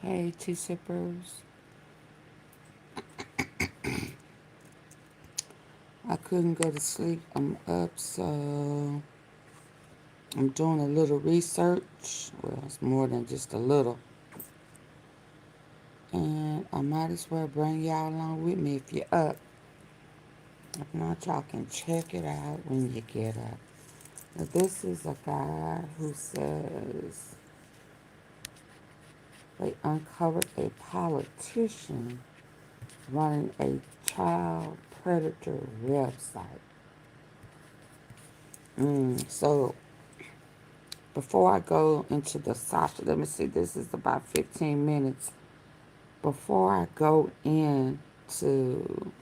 Hey, tea sippers. I couldn't go to sleep. I'm up, so I'm doing a little research. Well, it's more than just a little. And I might as well bring y'all along with me if you're up. If not, y'all can check it out when you get up. Now, this is a guy who says they uncovered a politician running a child predator website. So before I go into the Sascha, let me see, this is about 15 minutes. Before I go into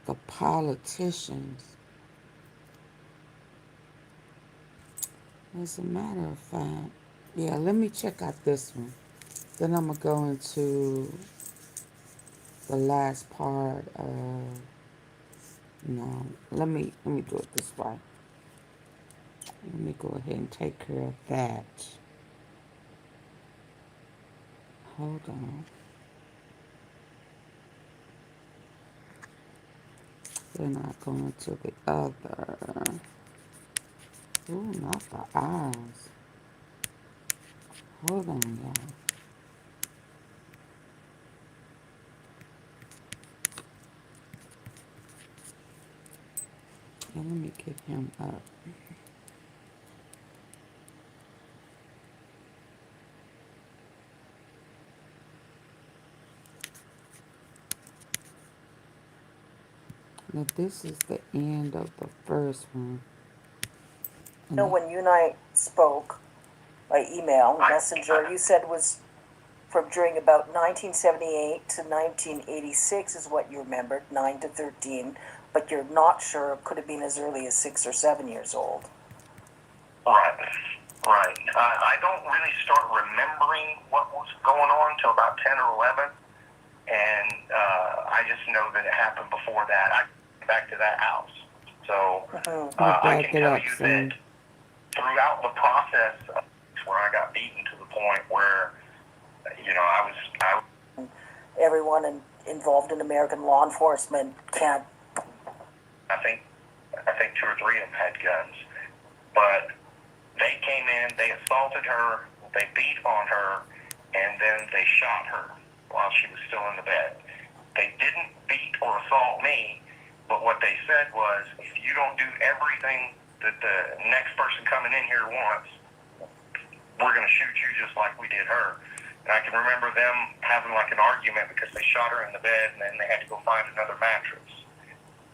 the politicians, as a matter of fact, yeah, let me check out this one. Then I'm going to go into the last part of, no, let me do it this way. Let me go ahead and take care of that. Hold on. Then I go into the other. Ooh, not the eyes. Hold on, y'all. Yeah, let me get him up. Now, this is the end of the first one. When you and I spoke by email, messenger, you said was from during about 1978 to 1986 is what you remembered, 9 to 13, but you're not sure it could have been as early as 6 or 7 years old. Right. I don't really start remembering what was going on until about 10 or 11, and I just know that it happened before that. I went back to that house. So I can tell you that throughout the process, where I got beaten to the point where, I was everyone involved in American law enforcement can't. I think 2 or 3 of them had guns, but they came in, they assaulted her, they beat on her, and then they shot her while she was still in the bed. They didn't beat or assault me, but what they said was, if you don't do everything that the next person coming in here wants, we're going to shoot you just like we did her. And I can remember them having like an argument because they shot her in the bed and then they had to go find another mattress.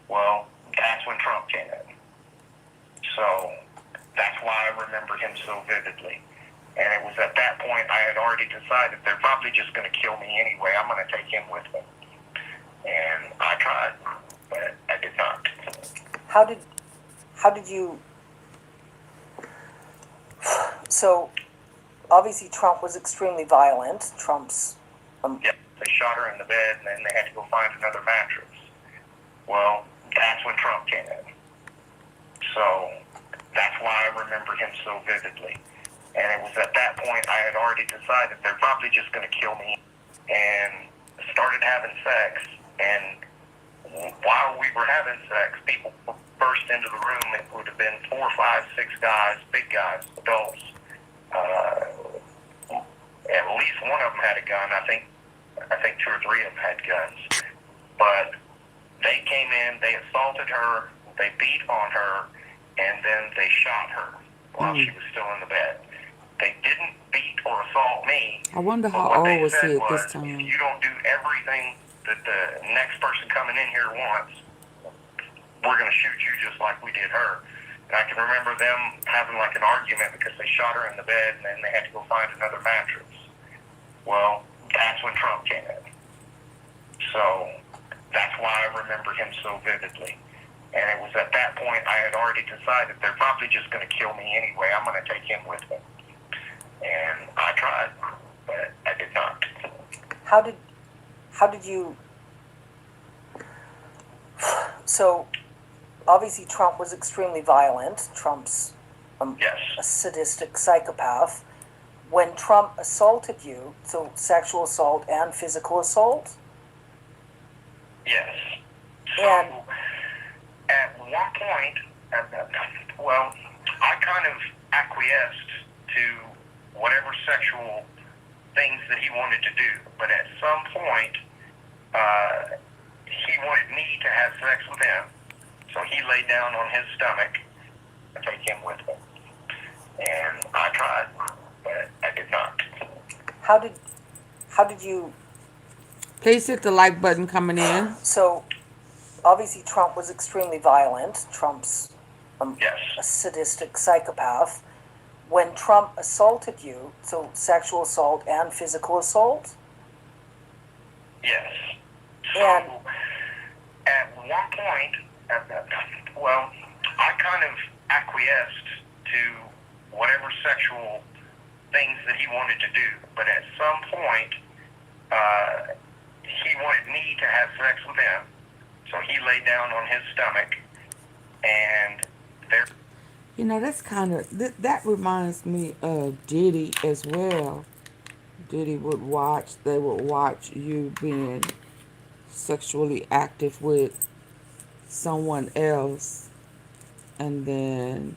Well, that's when Trump came in. So that's why I remember him so vividly. And it was at that point I had already decided they're probably just going to kill me anyway. I'm going to take him with me. And I tried, but I did not. How did you... So, obviously Trump was extremely violent. Trump's... Yep, they shot her in the bed and then they had to go find another mattress. Well, that's when Trump came in. So that's why I remember him so vividly. And it was at that point I had already decided they're probably just going to kill me, and started having sex. And while we were having sex, people burst into the room. It would have been 4, 5, 6 guys, big guys, adults. At least one of them had a gun. I think 2 or 3 of them had guns. But they came in, they assaulted her, they beat on her, and then they shot her while she was still in the bed. They didn't beat or assault me. I wonder how old was he at this time. If you don't do everything that the next person coming in here wants, we're going to shoot you just like we did her. And I can remember them having like an argument because they shot her in the bed and then they had to go find another mattress. Well, that's when Trump came in. So that's why I remember him so vividly. And it was at that point I had already decided they're probably just going to kill me anyway. I'm going to take him with me. And I tried, but I did not. How did you... So, obviously Trump was extremely violent. Trump's yes. a sadistic psychopath. when Trump assaulted you, so sexual assault and physical assault? Yes. So, And at one point, well, I kind of acquiesced to whatever sexual things that he wanted to do, but at some point, he wanted me to have sex with him, so he laid down on his stomach to take him with me. And I tried, but I did not. how did you, Please hit the like button coming in. so obviously Trump was extremely violent. Trump's Yes. a sadistic psychopath. When Trump assaulted you, so sexual assault and physical assault? Yes. So, And at one point, well, I kind of acquiesced to whatever sexual things that he wanted to do, but at some point, he wanted me to have sex with him, so he laid down on his stomach, and there. You know, that's kind of, that reminds me of Diddy as well. Diddy they would watch you being sexually active with someone else, and then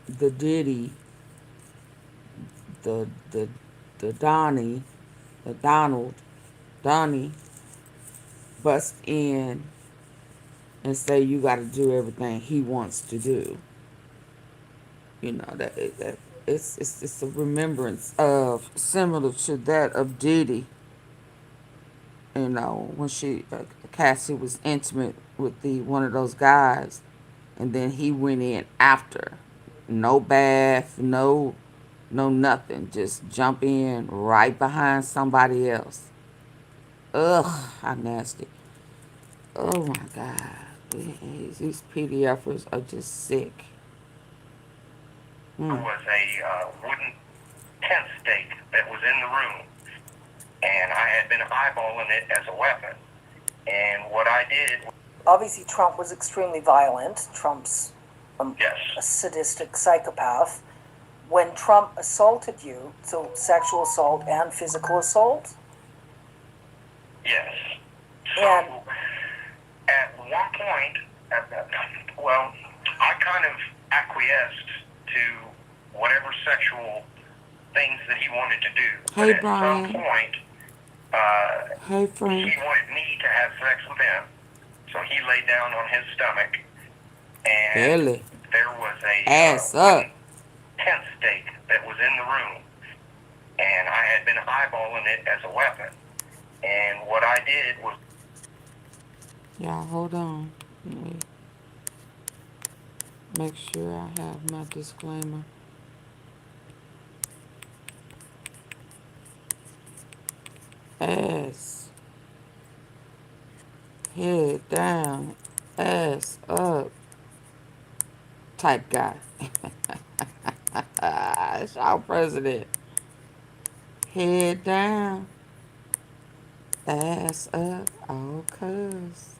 the Diddy, the, the, the Donnie bust in and say you got to do everything he wants to do. You know that it's a remembrance of similar to that of Diddy. You know when Cassie was intimate with the one of those guys, and then he went in after, no bath, no nothing, just jump in right behind somebody else. Ugh, how nasty. Oh my God, these PDFers are just sick. There was a wooden tent stake that was in the room, and I had been eyeballing it as a weapon. And what I did. obviously Trump was extremely violent. Trump's Yes. a sadistic psychopath. When Trump assaulted you, so sexual assault and physical assault? Yes. And So, at one point, well, I kind of acquiesced to whatever sexual things that he wanted to do. Hey, But Brian. at some point, Hey, he friend. wanted me to have sex with him, so he laid down on his stomach, and Belly. there was a Ass up. tent stake that was in the room, and I had been eyeballing it as a weapon. And what I did was. Y'all, hold on. Let me make sure I have my disclaimer. Ass. Head down. Ass up. Type guy. It's our president. Head down. Ass up. Oh, cuz.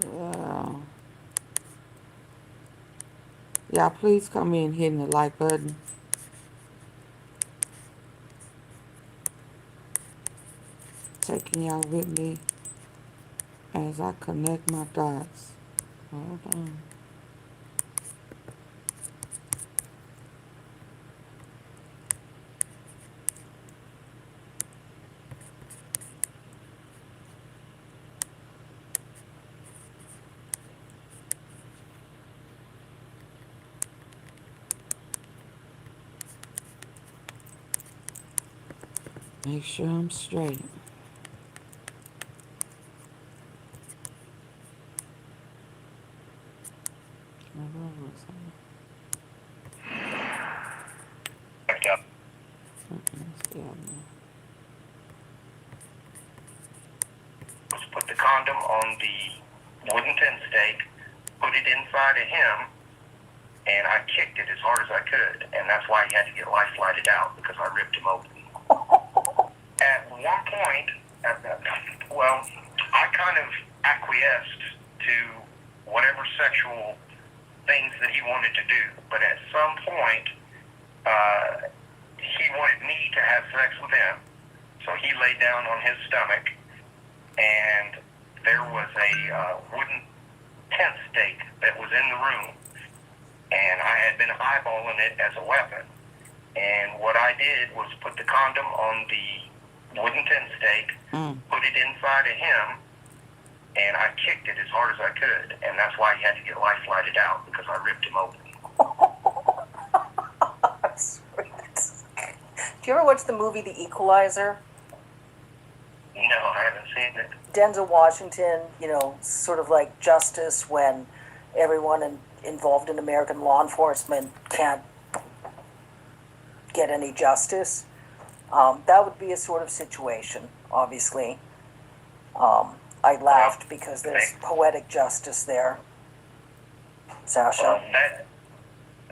Wow. Y'all, please come in hitting the like button. Taking y'all with me as I connect my dots. Hold on. Make sure I'm straight. Put the condom on the wooden tent stake, put it inside of him, and I kicked it as hard as I could, and that's why he had to get life flighted out, because I ripped him open. At one point, well, I kind of acquiesced to whatever sexual things that he wanted to do, but at some point, he wanted me to have sex with him. So he laid down on his stomach, and there was a wooden tent stake that was in the room, and I had been eyeballing it as a weapon. And what I did was put the condom on the wooden tent stake, put it inside of him, and I kicked it as hard as I could. And that's why he had to get life flighted out, because I ripped him open. Do you ever watch the movie The Equalizer? No, I haven't seen it. Denzel Washington, you know, sort of like justice when everyone involved in American law enforcement can't get any justice. That would be a sort of situation, obviously. I laughed because there's poetic justice there. Sascha? Well,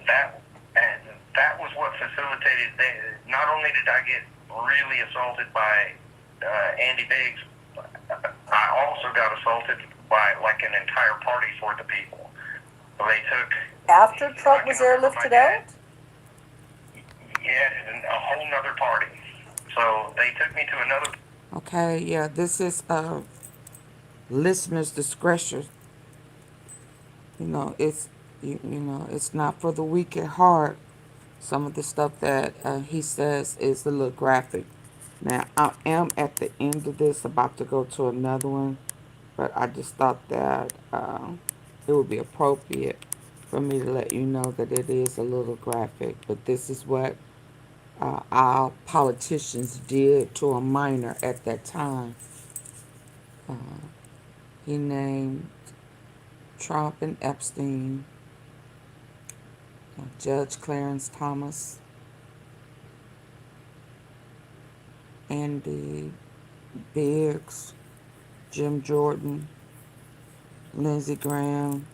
that was what facilitated. Not only did I get really assaulted by Andy Biggs, I also got assaulted by like an entire party for the people. So they took... After Trump was airlifted out? Yeah, a whole nother party. So they took me to another... Okay, yeah, this is listener's discretion. You know, you know, it's not for the weak at heart. Some of the stuff that he says is a little graphic. Now, I am at the end of this, about to go to another one, but I just thought that it would be appropriate for me to let you know that it is a little graphic. But this is what our politicians did to a minor at that time. He named Trump and Epstein, Judge Clarence Thomas, Andy Biggs, Jim Jordan, Lindsey Graham,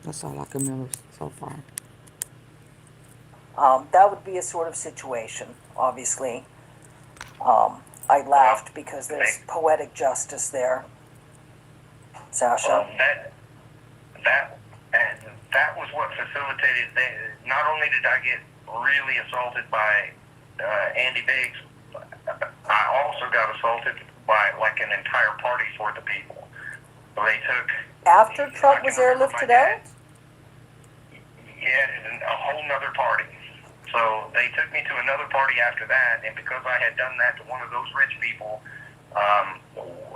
that's all I can remember so far. That would be a sort of situation, obviously. I laughed because there's poetic justice there. Sascha? Well, that was what facilitated. Not only did I get really assaulted by Andy Biggs, I also got assaulted by like an entire party for the people. So they took... After Trump was airlifted out? Yeah, a whole nother party. So they took me to another party after that, and because I had done that to one of those rich people,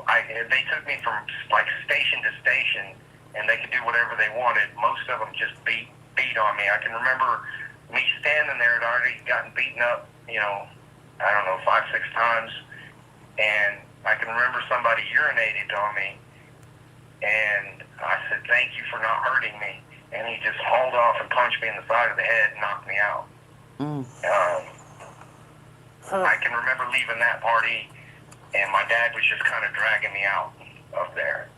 they took me from like station to station, and they could do whatever they wanted. Most of them just beat on me. I can remember me standing there, had already gotten beaten up, you know, I don't know, 5, 6 times, and I can remember somebody urinated on me, and I said, "Thank you for not hurting me," and he just hauled off and punched me in the side of the head and knocked me out. I can remember leaving that party, and my dad was just kind of dragging me out of there.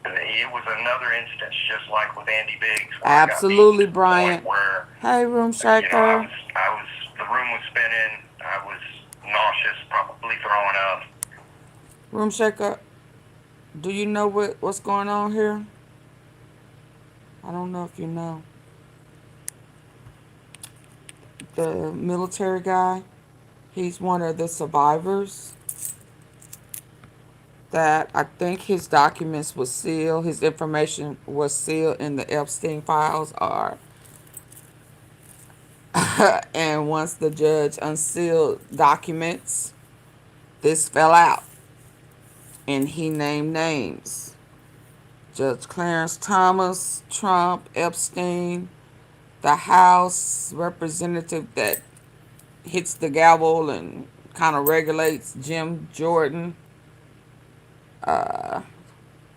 It was another instance, just like with Andy Biggs. Absolutely, Bryant. Where, hey, Room Shaker. You know, the room was spinning. I was nauseous, probably throwing up. Room Shaker, do you know what's going on here? I don't know if you know. The military guy, he's one of the survivors that I think his documents was sealed, his information was sealed in the Epstein files are and once the judge unsealed documents, this fell out and he named names. Judge Clarence Thomas, Trump, Epstein, the House representative that hits the gavel and kind of regulates, Jim Jordan,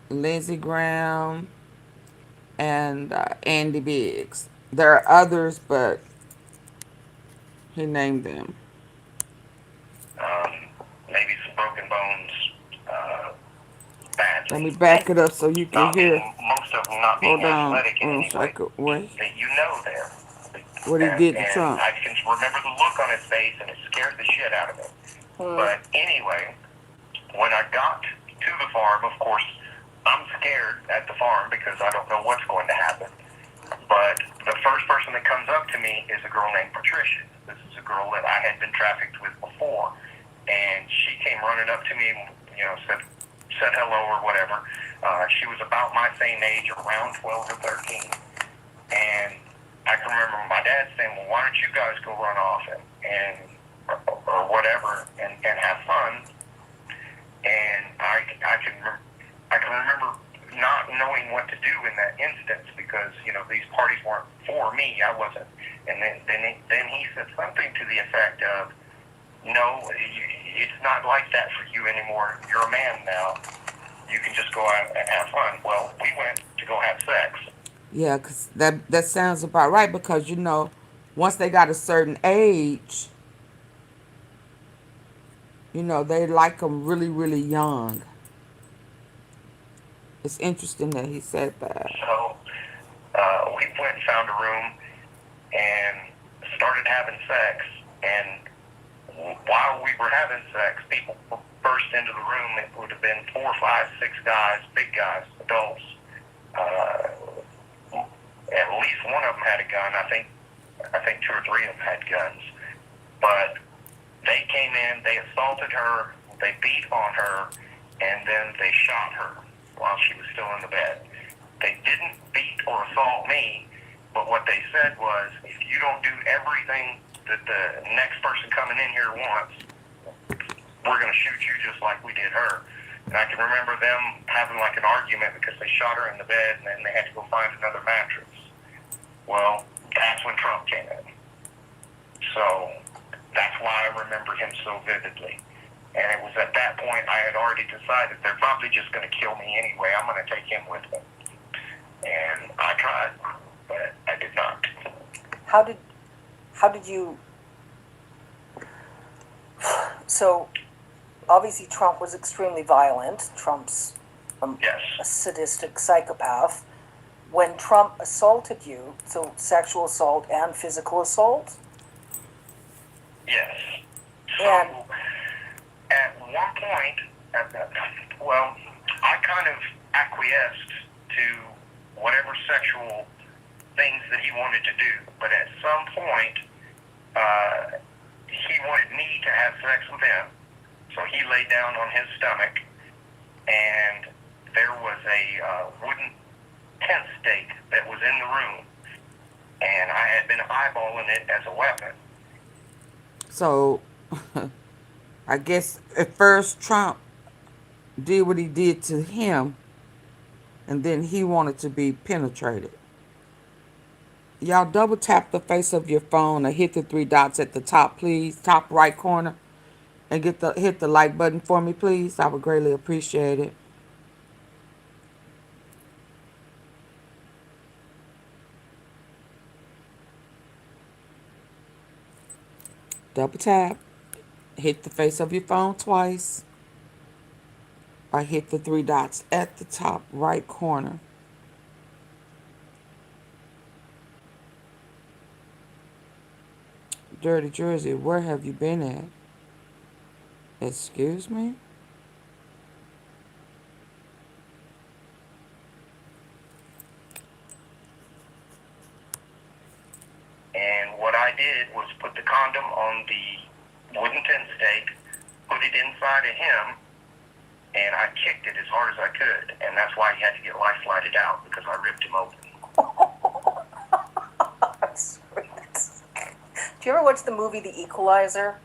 Lindsey Graham, and Andy Biggs. There are others, but he named them. Maybe some broken bones, badly. Let me back it up so you can hear. Most of them not being athletic in any way wait. that you know there. What he did to Trump. I can remember the look on his face, and it scared the shit out of me. But anyway, when I got to the farm. Of course, I'm scared at the farm because I don't know what's going to happen. But the first person that comes up to me is a girl named Patricia. This is a girl that I had been trafficked with before. And she came running up to me and, said hello or whatever. She was about my same age, around 12 or 13. And I can remember my dad saying, well, why don't you guys go run off and or whatever and have fun. And I can remember not knowing what to do in that instance because, these parties weren't for me. I wasn't. And then he said something to the effect of, no, it's not like that for you anymore. You're a man now. You can just go out and have fun. Well, we went to go have sex. Yeah, 'cause that sounds about right because, once they got a certain age, they like them really, really young. It's interesting that he said that. So we went and found a room and started having sex. And while we were having sex, people burst into the room. It would have been 4, 5, 6 guys, big guys, adults. At least one of them had a gun. I think 2 or 3 of them had guns. But they came in, they assaulted her, they beat on her, and then they shot her while she was still in the bed. They didn't beat or assault me, but what they said was, if you don't do everything that the next person coming in here wants, we're going to shoot you just like we did her. And I can remember them having like an argument because they shot her in the bed and then they had to go find another mattress. Well, that's when Trump came in. So that's why I remember him so vividly. And it was at that point I had already decided they're probably just going to kill me anyway. I'm going to take him with them. And I tried, but I did not. How did you... So, obviously Trump was extremely violent. Trump's Yes. a sadistic psychopath. When Trump assaulted you, so sexual assault and physical assault? Yes. So, And at one point, I kind of acquiesced to whatever sexual things that he wanted to do. But at some point, he wanted me to have sex with him. So he lay down on his stomach, and there was a wooden tent stake that was in the room, and I had been eyeballing it as a weapon. So, I guess at first Trump did what he did to him, and then he wanted to be penetrated. Y'all double tap the face of your phone or hit the 3 dots at the top, please, top right corner, and hit the like button for me, please. I would greatly appreciate it. Double tap, hit the face of your phone twice, or hit the 3 dots at the top right corner. Dirty Jersey, where have you been at? Excuse me? And what I did was put the condom on the wooden tent stake, put it inside of him, and I kicked it as hard as I could. And that's why he had to get life flighted out, because I ripped him open. sweet. Do you ever watch the movie The Equalizer?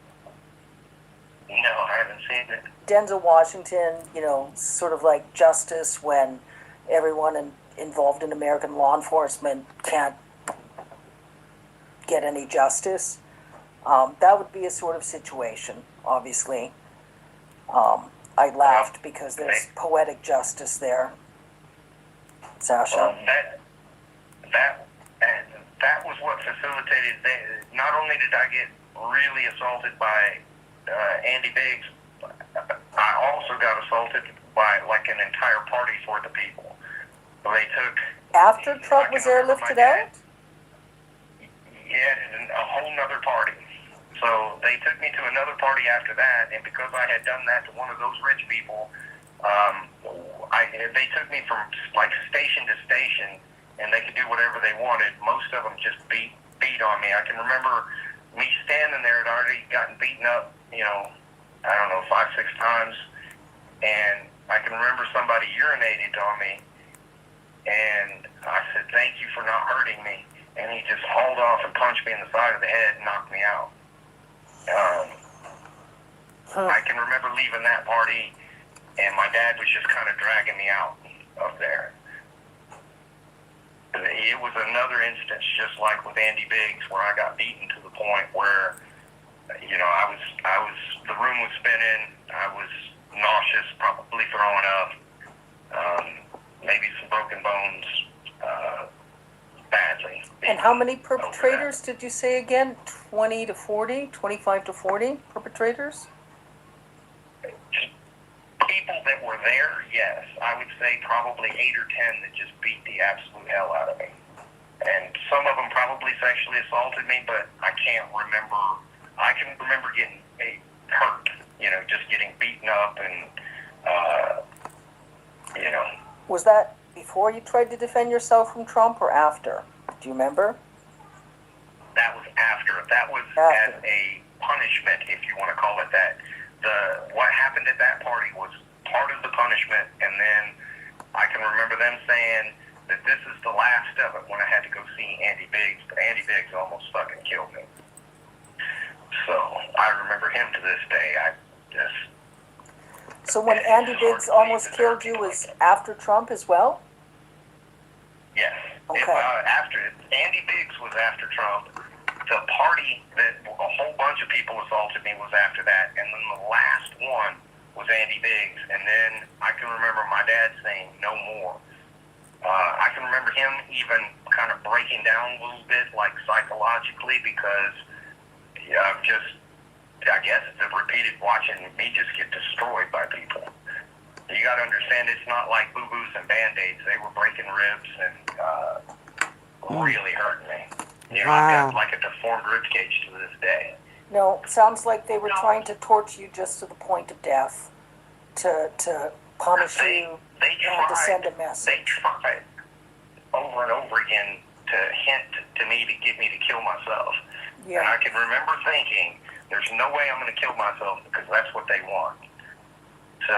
No, I haven't seen it. Denzel Washington, sort of like justice when everyone involved in American law enforcement can't get any justice. That would be a sort of situation, obviously. I laughed because there's poetic justice there. Sasha? Well, that was what facilitated. Not only did I get really assaulted by Andy Biggs, I also got assaulted by like an entire party's worth of people. So they took... After Trump was airlifted out? Yeah, a whole nother party. So they took me to another party after that, and because I had done that to one of those rich people, Um, they took me from like station to station, and they could do whatever they wanted. Most of them just beat on me. I can remember me standing there. I'd already gotten beaten up, I don't know, 5, 6 times, and I can remember somebody urinated on me, and I said, "Thank you for not hurting me," and he just hauled off and punched me in the side of the head and knocked me out. I can remember leaving that party, and my dad was just kind of dragging me out of there. It was another instance, just like with Andy Biggs, where I got beaten to the point where, the room was spinning, I was nauseous, probably throwing up, maybe some broken bones, badly. And how many perpetrators did you say again? 20 to 40? 25 to 40 perpetrators? People that were there, yes. I would say probably 8 or 10 that just beat the absolute hell out of me. And some of them probably sexually assaulted me, but I can't remember. I can remember getting hurt, just getting beaten up and, Was that before you tried to defend yourself from Trump or after? Do you remember? That was after. That was After. as a punishment, if you want to call it that. What happened at that party was part of the punishment, and then I can remember them saying that this is the last of it when I had to go see Andy Biggs, but Andy Biggs almost fucking killed me. So I remember him to this day. So when Andy Biggs almost killed you was after Trump as well? Yes. Okay. After Andy Biggs was after Trump. The party that a whole bunch of people assaulted me was after that, and then the last one was Andy Biggs, and then I can remember my dad saying no more. I can remember him even kind of breaking down a little bit, like psychologically, because I guess the repeated watching me just get destroyed by people. You got to understand, it's not like boo-boos and Band-Aids. They were breaking ribs and really hurting me. I've got like a deformed rib cage to this day. No, sounds like they were trying to torture you just to the point of death, to punish you and to send a message. They tried over and over again to hint to me to get me to kill myself. Yeah. And I can remember thinking, there's no way I'm going to kill myself because that's what they want. So,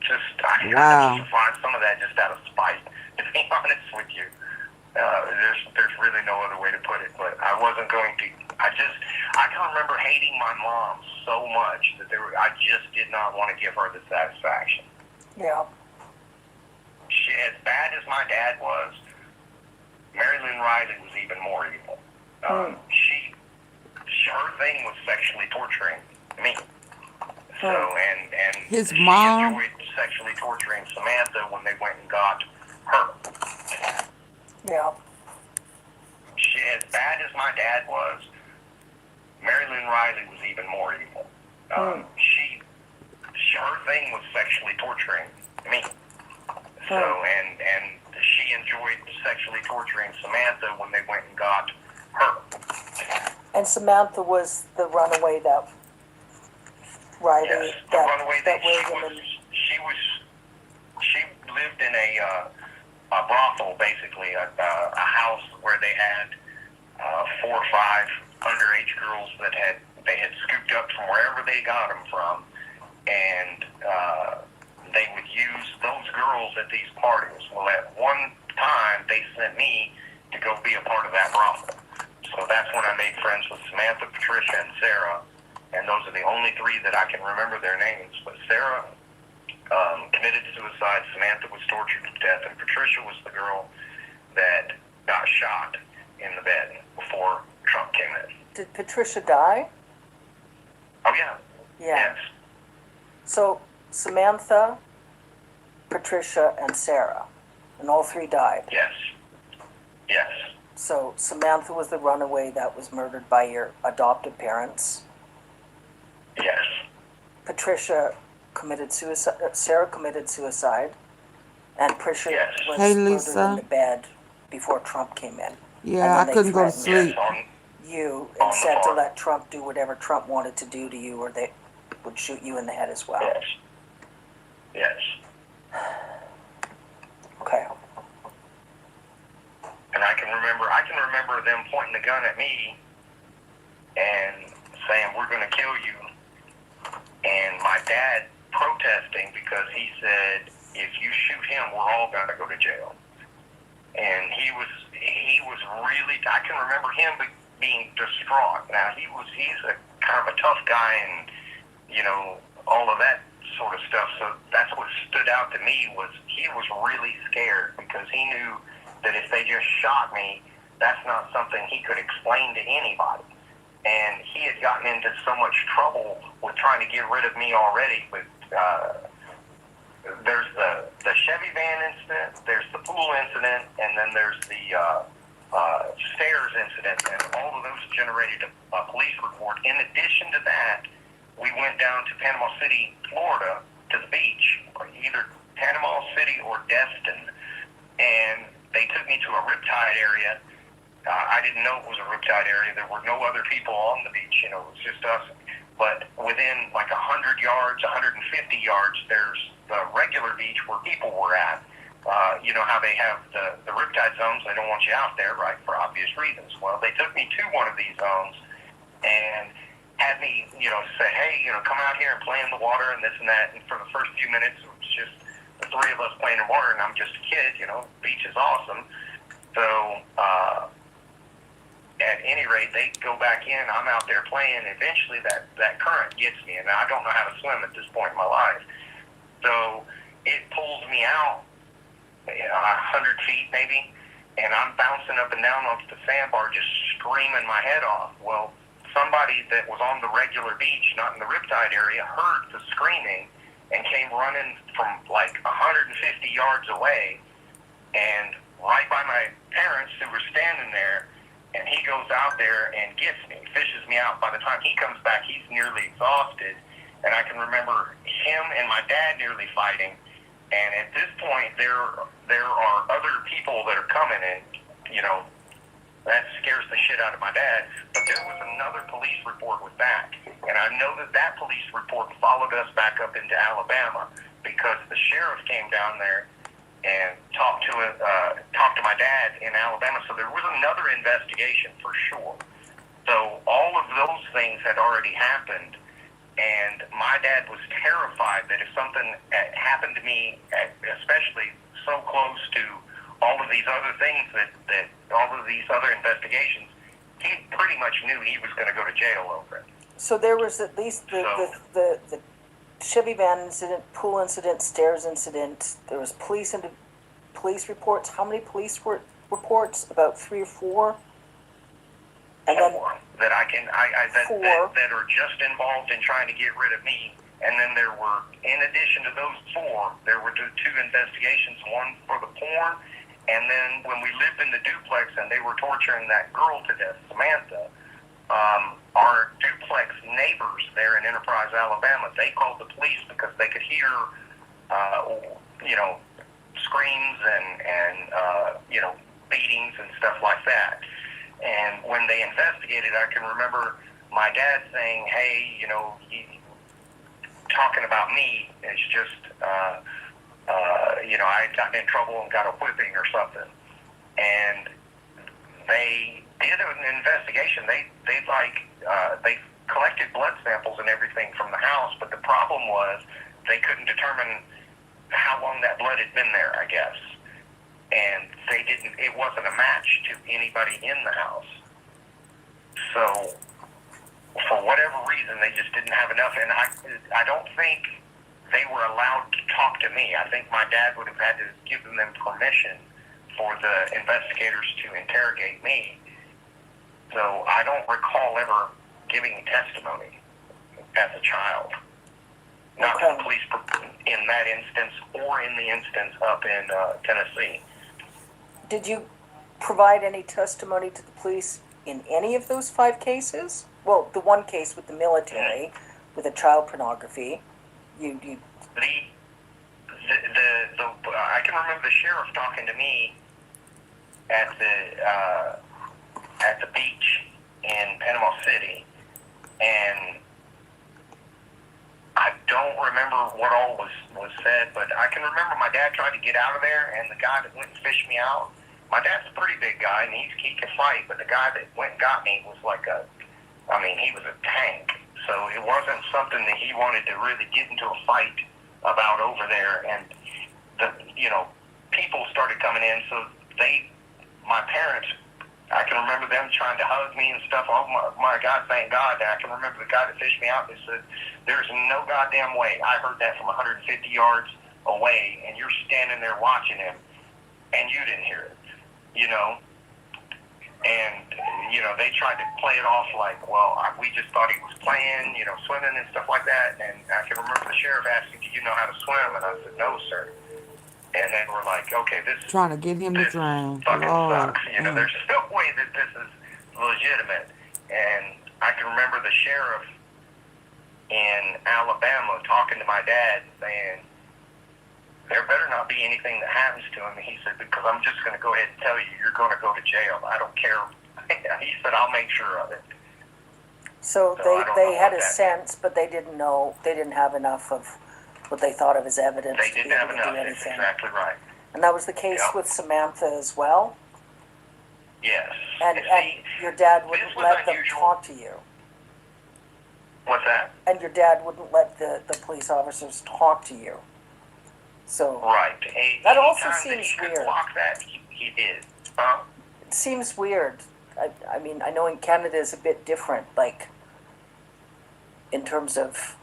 I just find some of that just out of spite, to be honest with you. There's really no other way to put it, but I wasn't going to. I can remember hating my mom so much that I just did not want to give her the satisfaction. Yeah. As bad as my dad was, Mary Lynn Riley was even more evil. Her thing was sexually torturing me. So, and his she mom enjoyed sexually torturing Samantha when they went and got her. Yeah. As bad as my dad was, Mary Lynn Riley was even more evil. Her thing was sexually torturing me. So, and she enjoyed sexually torturing Samantha when they went and got her. And Samantha was the runaway that Riley, Yes, the runaway that that she lived in a brothel, basically, a house where they had 4 or 5 underage girls that they had scooped up from wherever they got them from, and they would use those girls at these parties. Well, at one time, they sent me to go be a part of that brothel. So that's when I made friends with Samantha, Patricia, and Sarah, and those are the only 3 that I can remember their names. But Sarah committed suicide, Samantha was tortured to death, and Patricia was the girl that got shot in the bed before Trump came in. Did Patricia die? Oh, yeah. Yeah. Yes. So Samantha, Patricia, and Sarah, and all 3 died. Yes. Yes. So Samantha was the runaway that was murdered by your adoptive parents. Yes. Patricia committed suicide. Sarah committed suicide, and Patricia Yes. was Hey, murdered Lisa. in the bed before Trump came in. Yeah, I couldn't go to sleep. Yes, You On and the said to farm. let Trump do whatever Trump wanted to do to you, or they would shoot you in the head as well. Yes. Yes. pointing the gun at me and saying, "We're going to kill you." And my dad protesting because he said, "If you shoot him, we're all going to go to jail." And he was really, I can remember him being distraught. Now he's a kind of a tough guy and, you know, all of that sort of stuff. So that's what stood out to me was he was really scared because he knew that if they just shot me, that's not something he could explain to anybody. And he had gotten into so much trouble with trying to get rid of me already with, there's the Chevy van incident, there's the pool incident, and then there's the stairs incident, and all of those generated a police report. In addition to that, we went down to Panama City, Florida, to the beach, either Panama City or Destin, and they took me to a riptide area. I didn't know it was a riptide area. There were no other people on the beach. You know, it was just us. But within like 100 yards, 150 yards, there's the regular beach where people were at. You know how they have the riptide zones. They don't want you out there, right, for obvious reasons. Well, they took me to one of these zones and had me, you know, say, "Hey, you know, come out here and play in the water and this and that." And for the first few minutes, it was just the three of us playing in water, and I'm just a kid, you know, beach is awesome. So, at any rate, they go back in, I'm out there playing, eventually that current gets me, and I don't know how to swim at this point in my life. So, it pulls me out, 100 feet maybe, and I'm bouncing up and down off the sandbar, just screaming my head off. Well, somebody that was on the regular beach, not in the riptide area, heard the screaming and came running from like 150 yards away, and right by my parents who were standing there, and he goes out there and gets me, fishes me out. By the time he comes back, he's nearly exhausted, and I can remember him and my dad nearly fighting. And at this point, there are other people that are coming, and, you know, that scares the shit out of my dad. But there was another police report with that, and I know that police report followed us back up into Alabama because the sheriff came down there and talked to my dad in Alabama. So there was another investigation for sure. So all of those things had already happened. And my dad was terrified that if something happened to me, especially so close to all of these other things that all of these other investigations, he pretty much knew he was going to go to jail over it. So there was at least the Chevy van incident, pool incident, stairs incident. There was police reports. How many police reports? About 3 or 4. And then that that are just involved in trying to get rid of me. And then there were, in addition to those 4, there were 2 investigations, one for the porn, and then when we lived in the duplex and they were torturing that girl to death, Samantha, our duplex neighbors there in Enterprise, Alabama, they called the police because they could hear, you know, screams and you know, beatings and stuff like that. And when they investigated, I can remember my dad saying, "Hey, you know, talking about me is just, you know, I had gotten in trouble and got a whipping or something." And they did an investigation. They collected blood samples and everything from the house, but the problem was they couldn't determine how long that blood had been there, I guess. And it wasn't a match to anybody in the house. So, for whatever reason, they just didn't have enough. And I don't think they were allowed to talk to me. I think my dad would have had to give them permission for the investigators to interrogate me. So I don't recall ever giving testimony as a child. Not to the police in that instance or in the instance up in Tennessee. Did you provide any testimony to the police in any of those 5 cases? Well, the one case with the military, with the child pornography, you. I can remember the sheriff talking to me at the beach in Panama City, and I don't remember what all was said, but I can remember my dad tried to get out of there, and the guy that went and fished me out, my dad's a pretty big guy, and he can fight, but the guy that went and got me was like he was a tank. So it wasn't something that he wanted to really get into a fight about over there. And people started coming in, so my parents, I can remember them trying to hug me and stuff. Oh my God, thank God. And I can remember the guy that fished me out that said, "There's no goddamn way." I heard that from 150 yards away, and you're standing there watching him, and you didn't hear it, And, they tried to play it off like, well, we just thought he was playing, swimming and stuff like that. And I can remember the sheriff asking, "Do you know how to swim?" And I said, "No, sir." And then we're like, okay, Trying to get him to drown. fucking Lord. sucks. There's no way that this is legitimate. And I can remember the sheriff in Alabama talking to my dad saying, "There better not be anything that happens to him." He said, "Because I'm just going to go ahead and tell you, you're going to go to jail. I don't care." He said, "I'll make sure of it." So they had a sense, but they didn't know, they didn't have enough of what they thought of as evidence They to be didn't have able to do enough. That's anything. exactly right. And that was the case Yep. with Samantha as well? Yes. And See, your dad this wouldn't was let them unusual. talk to you? What's that? And your dad wouldn't let the police officers talk to you? So Right. That also Anytime that seems he could weird. block that, he did. Huh? it seems weird. I mean, I know in Canada is a bit different, like, in terms of,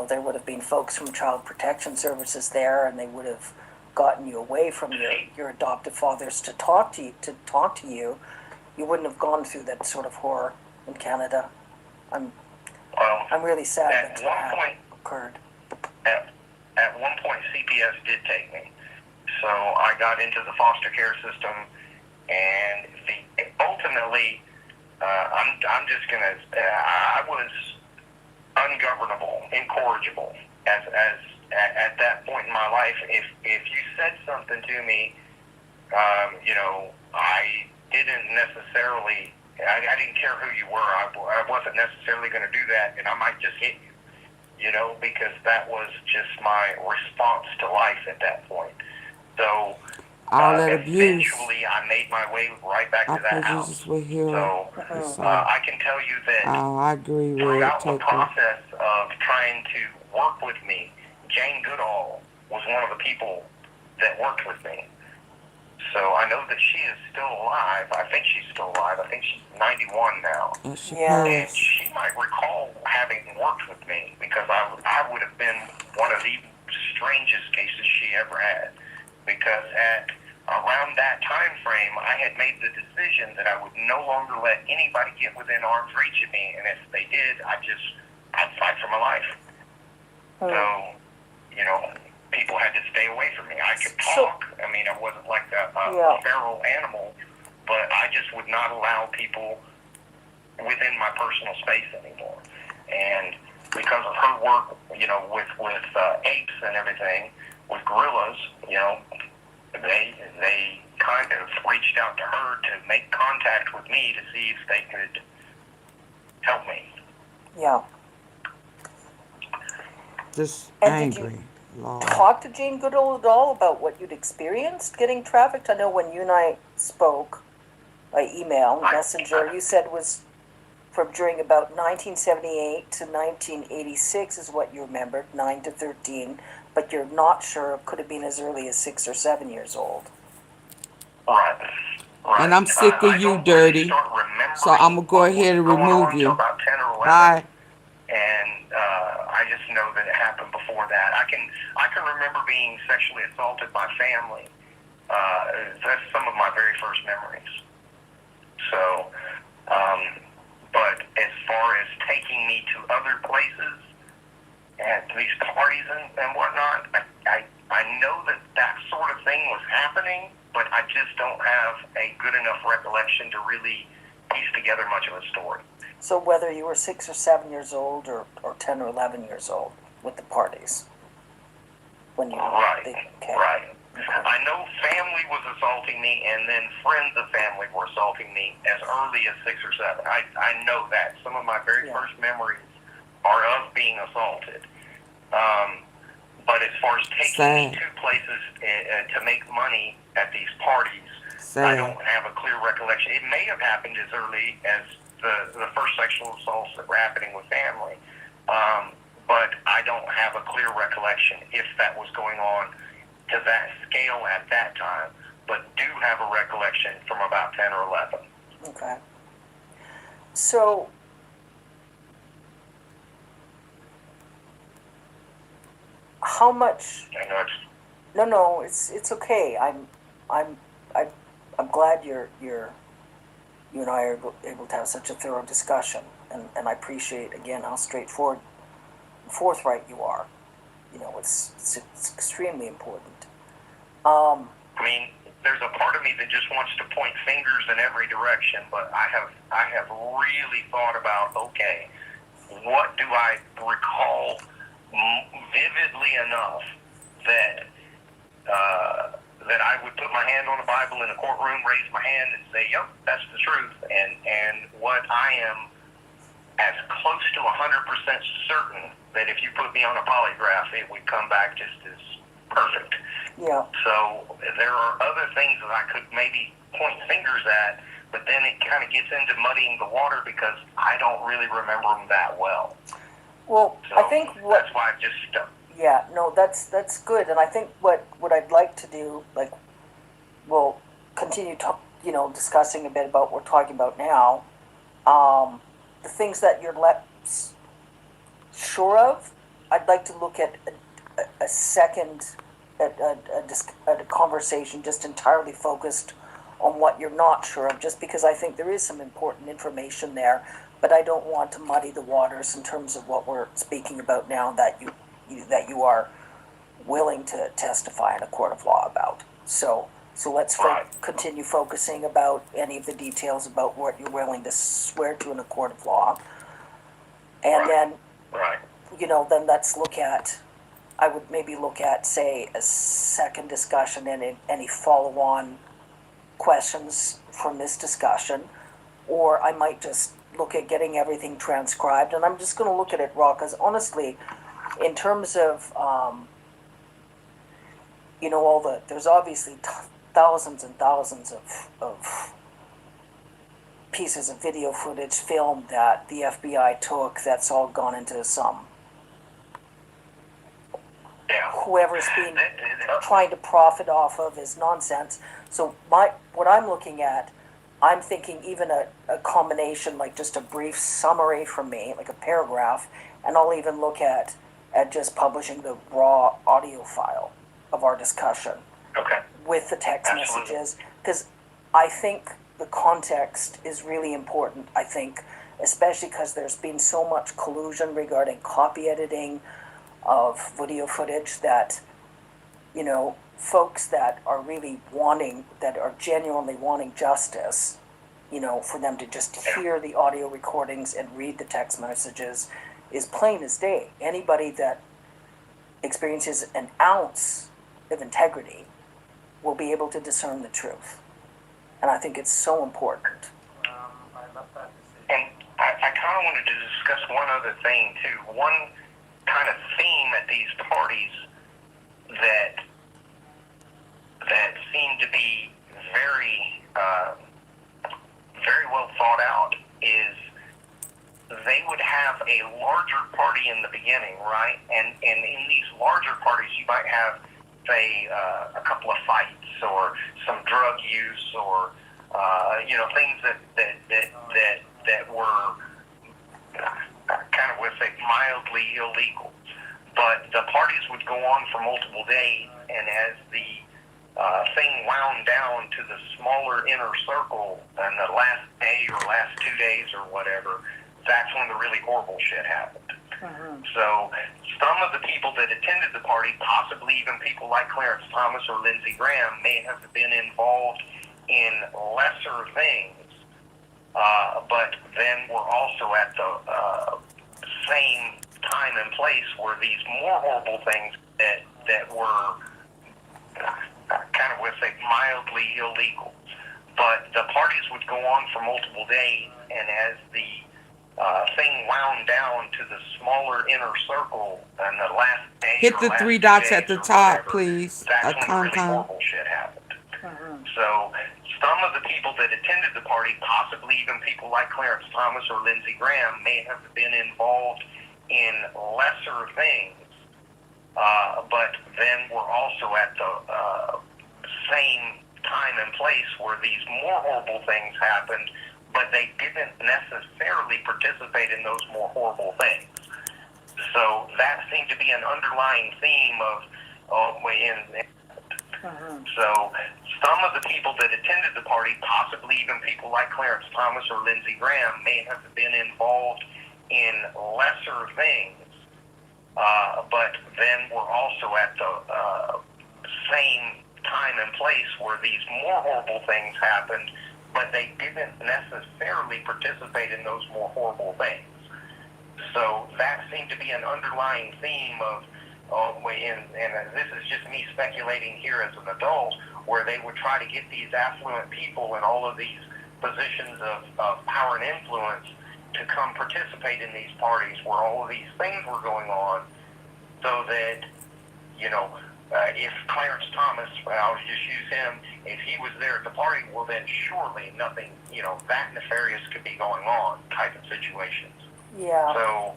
there would have been folks from Child Protection Services there, and they would have gotten you away from your adoptive fathers to talk to you. You wouldn't have gone through that sort of horror in Canada. I'm really sad At that one that point, occurred. at one point, CPS did take me. So I got into the foster care system, and ultimately, I'm just gonna. I was ungovernable, incorrigible, at that point in my life. If you said something to me, I didn't necessarily. I didn't care who you were. I wasn't necessarily going to do that, and I might just hit you. Because that was just my response to life at that point. So All that abuse. eventually, I made my way right back I to that pray house. Jesus will heal. So I can tell you that I agree with throughout the Taker. process of trying to work with me, Jane Goodall was one of the people that worked with me. So I know that she is still alive. I think she's still alive. I think she's 91 now. And she Yeah. And passed. she might recall having worked with me, because I would have been one of the strangest cases she ever had. Because at around that time frame, I had made the decision that I would no longer let anybody get within arm's reach of me, and if they did, I'd fight for my life. So, people had to stay away from me. I could talk. I mean, I wasn't like a feral animal, but I just would not allow people within my personal space anymore. And because of her work, with apes and everything, with gorillas, they kind of reached out to her to make contact with me to see if they could help me. Yeah. Just And did you angry. Lord. talk to Jane Goodall at all about what you'd experienced getting trafficked? I know when you and I spoke by email, messenger, you said was from during about 1978 to 1986 is what you remembered, 9 to 13, but you're not sure it could have been as early as 6 or 7 years old. Right. And I'm sick of you, Dirty. So I'm going to go ahead and remove you. About 10 or 11. Bye. And I just know that it happened before that. I can remember being sexually assaulted by family. That's some of my very first memories. So, but as far as taking me to other places and to these parties and whatnot, I know that sort of thing was happening, but I just don't have a good enough recollection to really piece together much of a story. So whether you were 6 or 7 years old or 10 or 11 years old with the parties? When you Right. Okay. Right. I know family was assaulting me, and then friends of family were assaulting me as early as 6 or 7. I know that. Some of my very first memories are of being assaulted. But as far as taking Sad. me to places to make money at these parties, I Sad. don't have a clear recollection. It may have happened as early as the first sexual assaults that were happening with family, but I don't have a clear recollection if that was going on to that scale at that time, but do have a recollection from about 10 or 11. Okay. So, how much? I know it's No, it's okay. I'm glad you and I are able to have such a thorough discussion, and I appreciate again how straightforward, and forthright you are. You know, it's extremely important. I mean, there's a part of me that just wants to point fingers in every direction, but I have really thought about, okay, what do I recall vividly enough that that I would put my hand on the Bible in a courtroom, raise my hand, and say, "Yep, that's the truth." And what I am as close to 100% certain that if you put me on a polygraph, it would come back just as perfect. Yeah. So there are other things that I could maybe point fingers at, but then it kind of gets into muddying the water because I don't really remember them that well. Well, So I think that's why I just stuck. Yeah, no, that's good, and I think what I'd like to do, like, we'll continue discussing a bit about what we're talking about now. The things that you're less sure of, I'd like to look at a second, a conversation just entirely focused on what you're not sure of, just because I think there is some important information there, but I don't want to muddy the waters in terms of what we're speaking about now that you are willing to testify in a court of law about. So let's continue focusing about any of the details about what you're willing to swear to in a court of law. And then, then let's look at, I would maybe look at, say, a second discussion and any follow-on questions from this discussion. Or I might just look at getting everything transcribed. And I'm just going to look at it raw, because honestly, in terms of, there's obviously thousands and thousands of pieces of video footage filmed that the FBI took that's all gone into some, whoever's been trying to profit off of is nonsense. So what I'm looking at, I'm thinking even a combination, like just a brief summary from me, like a paragraph, and I'll even look at just publishing the raw audio file of our discussion. Okay. With the text messages, because I think the context is really important. I think, especially because there's been so much collusion regarding copy editing of video footage that, folks that are really that are genuinely wanting justice, for them to just hear the audio recordings and read the text messages is plain as day. Anybody that experiences an ounce of integrity will be able to discern the truth. And I think it's so important. I love that. And I kind of wanted to discuss one other thing, too. One kind of theme at these parties that seemed to be very, very well thought out is they would have a larger party in the beginning, right? And in these larger parties, you might have, say, a couple of fights or some drug use or things that were kind of, let's say, mildly illegal. But the parties would go on for multiple days, and as the thing wound down to the smaller inner circle in the last day or last 2 days or whatever, that's when the really horrible shit happened. Mm-hmm. So some of the people that attended the party, possibly even people like Clarence Thomas or Lindsey Graham, may have been involved in lesser things, but then were also at the same time and place where these more horrible things that were kind of, let's say, mildly illegal. But the parties would go on for multiple days, and as the thing wound down to the smaller inner circle and the last day Hit or the last 3 2 dots at days the or top, whatever, please. that's when the really Con. horrible shit happened. So some of the people that attended the party, possibly even people like Clarence Thomas or Lindsey Graham, may have been involved in lesser things, but then were also at the same time and place where these more horrible things happened, but they didn't necessarily participate in those more horrible things. So that seemed to be an underlying theme of So some of the people that attended the party, possibly even people like Clarence Thomas or Lindsey Graham, may have been involved in lesser things, but then were also at the same time and place where these more horrible things happened, but they didn't necessarily participate in those more horrible things. So that seemed to be an underlying theme of, and this is just me speculating here as an adult, where they would try to get these affluent people in all of these positions of power and influence to come participate in these parties where all of these things were going on, so that, if Clarence Thomas, I'll just use him, if he was there at the party, well then surely nothing, that nefarious could be going on type of situations. Yeah. So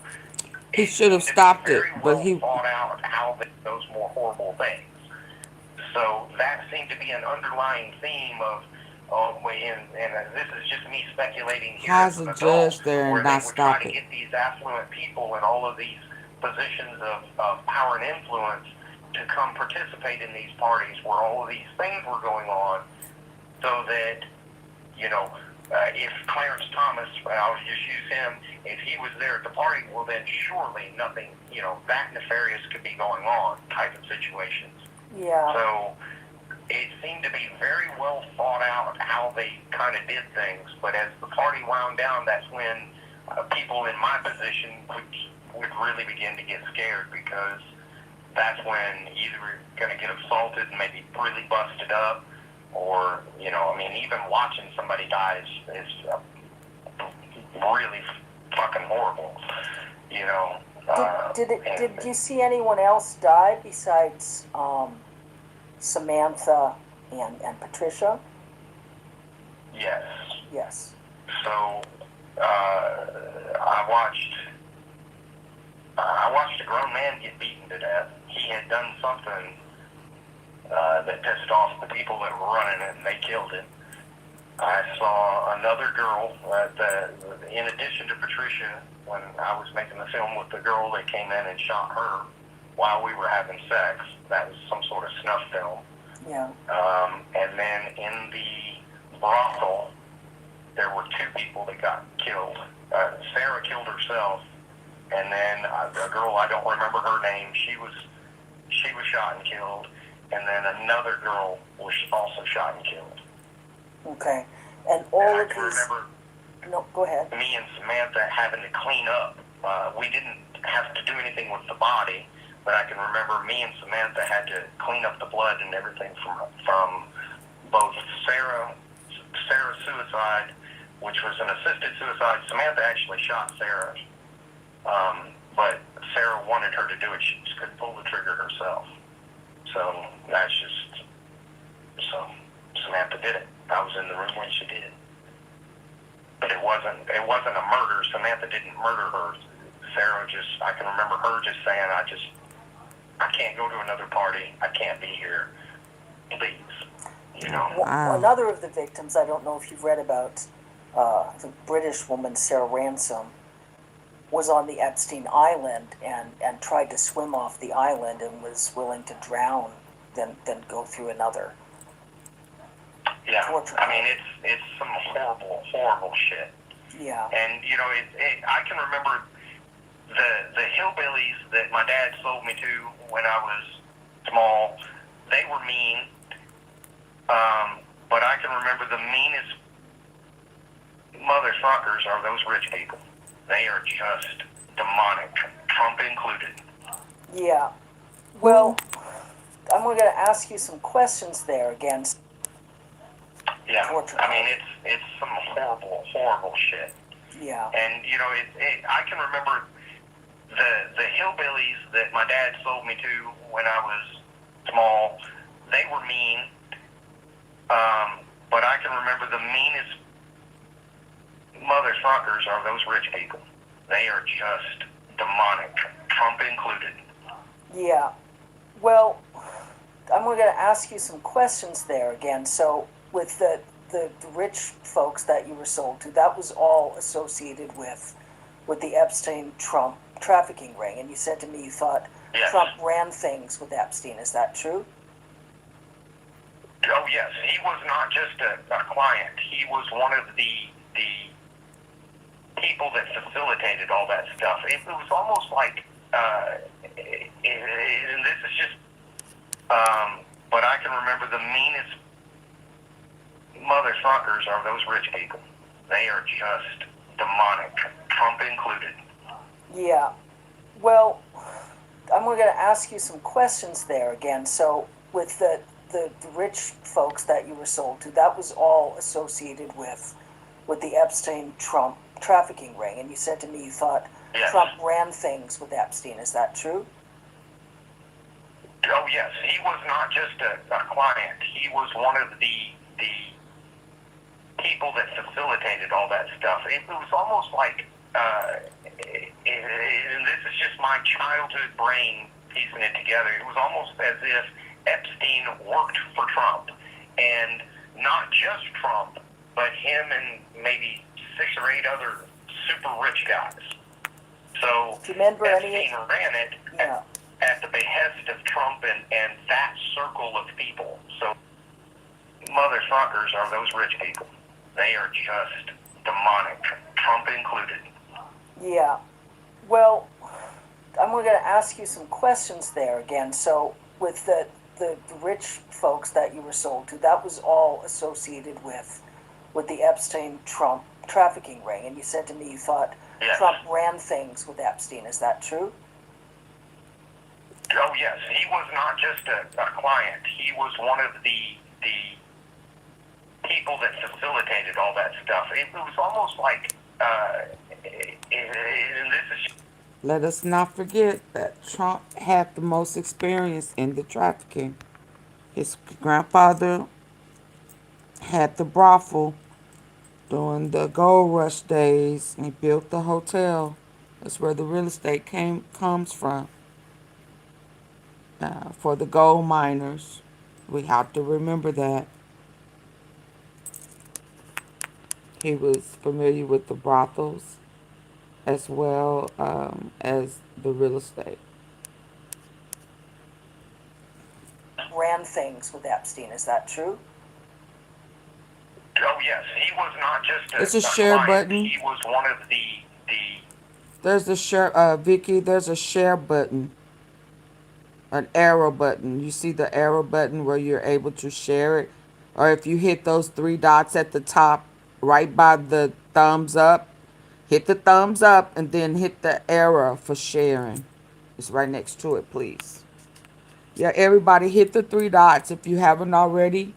He should have stopped it, but he thought out how those more horrible things. So that seemed to be an underlying theme of, and this is just me speculating here has as an a adult, judge there where and they not would try stop to it. get these affluent people in all of these positions of power and influence to come participate in these parties where all of these things were going on, so that, if Clarence Thomas, I'll just use him, if he was there at the party, well then surely nothing, that nefarious could be going on type of situations. Yeah. So it seemed to be very well thought out how they kind of did things, but as the party wound down, that's when people in my position would really begin to get scared, because that's when either we're going to get assaulted and maybe really busted up, or, even watching somebody die is really fucking horrible, Did you see anyone else die besides Samantha and Patricia? Yes. Yes. So I watched a grown man get beaten to death. He had done something that pissed off the people that were running it, and they killed him. I saw another girl, in addition to Patricia, when I was making the film with the girl that came in and shot her while we were having sex. That was some sort of snuff film. Yeah. And then in the brothel, there were 2 people that got killed. Sarah killed herself, and then a girl, I don't remember her name, she was shot and killed, and then another girl was also shot and killed. Okay. And all of I can these... remember No, go ahead. me and Samantha having to clean up. We didn't have to do anything with the body, but I can remember me and Samantha had to clean up the blood and everything from both Sarah's suicide, which was an assisted suicide. Samantha actually shot Sarah, but Sarah wanted her to do it. She just couldn't pull the trigger herself. So that's just, so Samantha did it. I was in the room when she did it. But it wasn't a murder. Samantha didn't murder her. Sarah just, I can remember her just saying, I can't go to another party. I can't be here. Please. Wow. Another of the victims, I don't know if you've read about, the British woman, Sarah Ransom, was on the Epstein Island and tried to swim off the island and was willing to drown than go through another. Yeah, torture. I mean, it's some horrible shit. Yeah. And, I can remember the hillbillies that my dad sold me to when I was small, they were mean, but I can remember the meanest motherfuckers are those rich people. They are just demonic, Trump included. Yeah. Well, I'm going to ask you some questions there against Yeah, torture. I mean, it's some horrible shit. Yeah. And I can remember the hillbillies that my dad sold me to when I was small. They were mean, but I can remember the meanest motherfuckers are those rich people. They are just demonic, Trump included. Yeah. Well, I'm going to ask you some questions there again. So, with the rich folks that you were sold to, that was all associated with the Epstein Trump trafficking ring, and you said to me you thought Yes. Trump ran things with Epstein. Is that true? Oh yes, he was not just a client. He was one of the people that facilitated all that stuff. It was almost like, and this is just, but I can remember the meanest motherfuckers are those rich people. They are just demonic, Trump included. Yeah. Well, I'm going to ask you some questions there again. So, with the rich folks that you were sold to, that was all associated with the Epstein Trump trafficking ring, and you said to me you thought Yes. Trump ran things with Epstein. Is that true? Oh yes, he was not just a client. He was one of the people that facilitated all that stuff. It was almost like, and this is just my childhood brain piecing it together. It was almost as if Epstein worked for Trump, and not just Trump, but him and maybe 6 or 8 other super rich guys. So Do you remember Epstein any? ran it Yeah. at the behest of Trump and that circle of people. So motherfuckers are those rich people. They are just demonic, Trump included. Yeah. Well, I'm going to ask you some questions there again. So, with the rich folks that you were sold to, that was all associated with the Epstein Trump trafficking ring, and you said to me you thought Yes. Trump ran things with Epstein. Is that true? Oh yes, he was not just a client. He was one of the people that facilitated all that stuff. It was almost like, and this is. Let us not forget that Trump had the most experience in the trafficking. His grandfather had the brothel during the gold rush days. He built the hotel. That's where the real estate comes from. For the gold miners, we have to remember that he was familiar with the brothels as well as the real estate. Ran things with Epstein. Is that true? Oh yes, he was not just It's a a share client. button. He was one of the. There's a share, Vicky. There's a share button, an arrow button. You see the arrow button where you're able to share it, or if you hit those 3 dots at the top, right by the thumbs up, hit the thumbs up and then hit the arrow for sharing. It's right next to it, please. Yeah, everybody hit the 3 dots if you haven't already.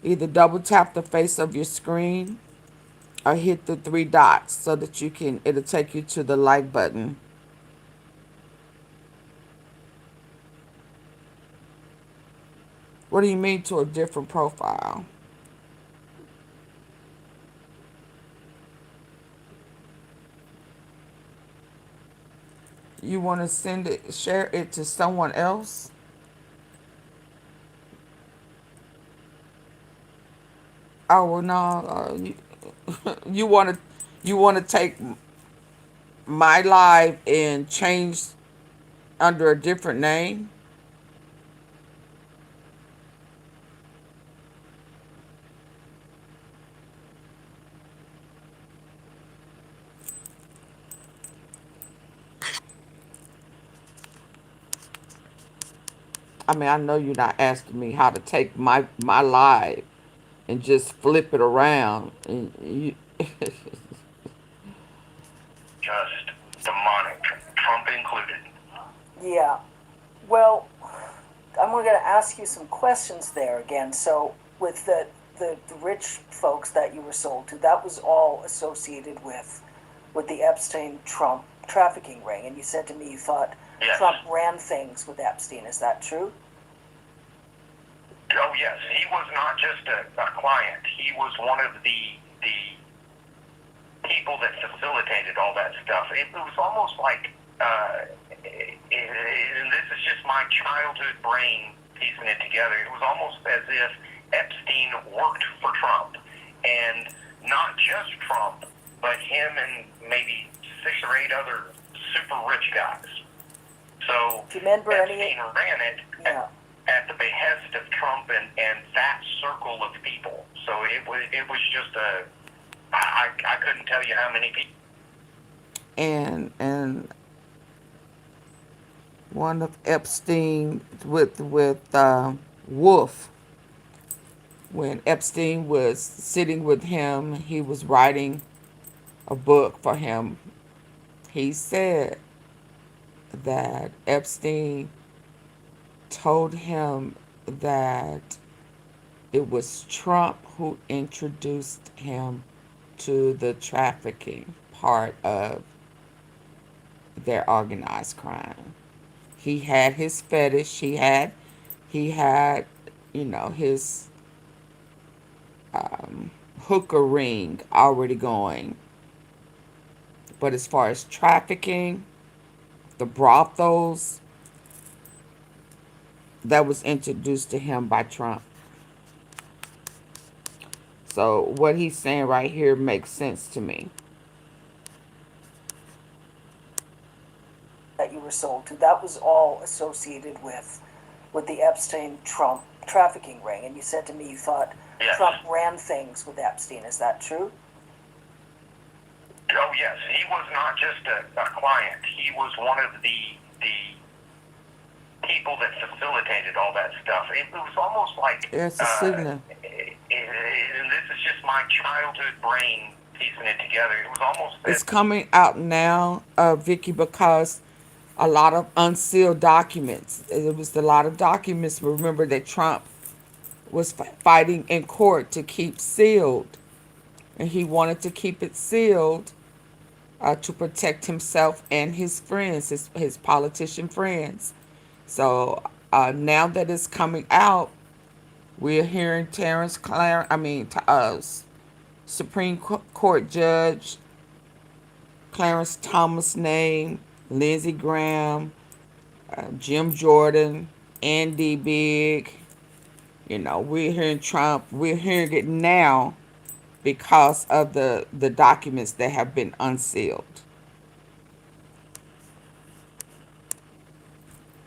Either double tap the face of your screen or hit the 3 dots so that it'll take you to the like button. What do you mean to a different profile? You want to share it to someone else? Oh well, no. You want to take my live and change under a different name? I mean, I know you're not asking me how to take my live and just flip it around. And you, Just demonic, Trump included. Yeah. Well, I'm going to ask you some questions there again. So, with the rich folks that you were sold to, that was all associated with with the Epstein-Trump trafficking ring, and you said to me you thought Yes. Trump ran things with Epstein. Is that true? Oh yes, he was not just a client. He was one of the people that facilitated all that stuff. It was almost like, and this is just my childhood brain piecing it together. It was almost as if Epstein worked for Trump, and not just Trump, but him and maybe 6 or 8 other super rich guys. So Do you remember Epstein ran it Yeah. at the behest of Trump and that circle of people. So it was just I couldn't tell you how many people. And one of Epstein with Wolf, when Epstein was sitting with him, he was writing a book for him. He said that Epstein told him that it was Trump who introduced him to the trafficking part of their organized crime. He had his fetish. He had his hooker ring already going. But as far as trafficking, the brothels, that was introduced to him by Trump. So what he's saying right here makes sense to me. That you were sold to, that was all associated with the Epstein-Trump trafficking ring, and you said to me you thought Yes. Trump ran things with Epstein. Is that true? Oh yes, he was not just a client. He was one of the people that facilitated all that stuff. It was almost like, It's a signal. and this is just my childhood brain piecing it together. It was almost It's coming out now, Vicky, because a lot of unsealed documents. It was a lot of documents. Remember that Trump was fighting in court to keep sealed, and he wanted to keep it sealed to protect himself and his friends, his politician friends. So now that it's coming out, we're hearing Supreme Court Judge Clarence Thomas' name, Lindsey Graham, Jim Jordan, Andy Big. We're hearing Trump. We're hearing it now because of the documents that have been unsealed.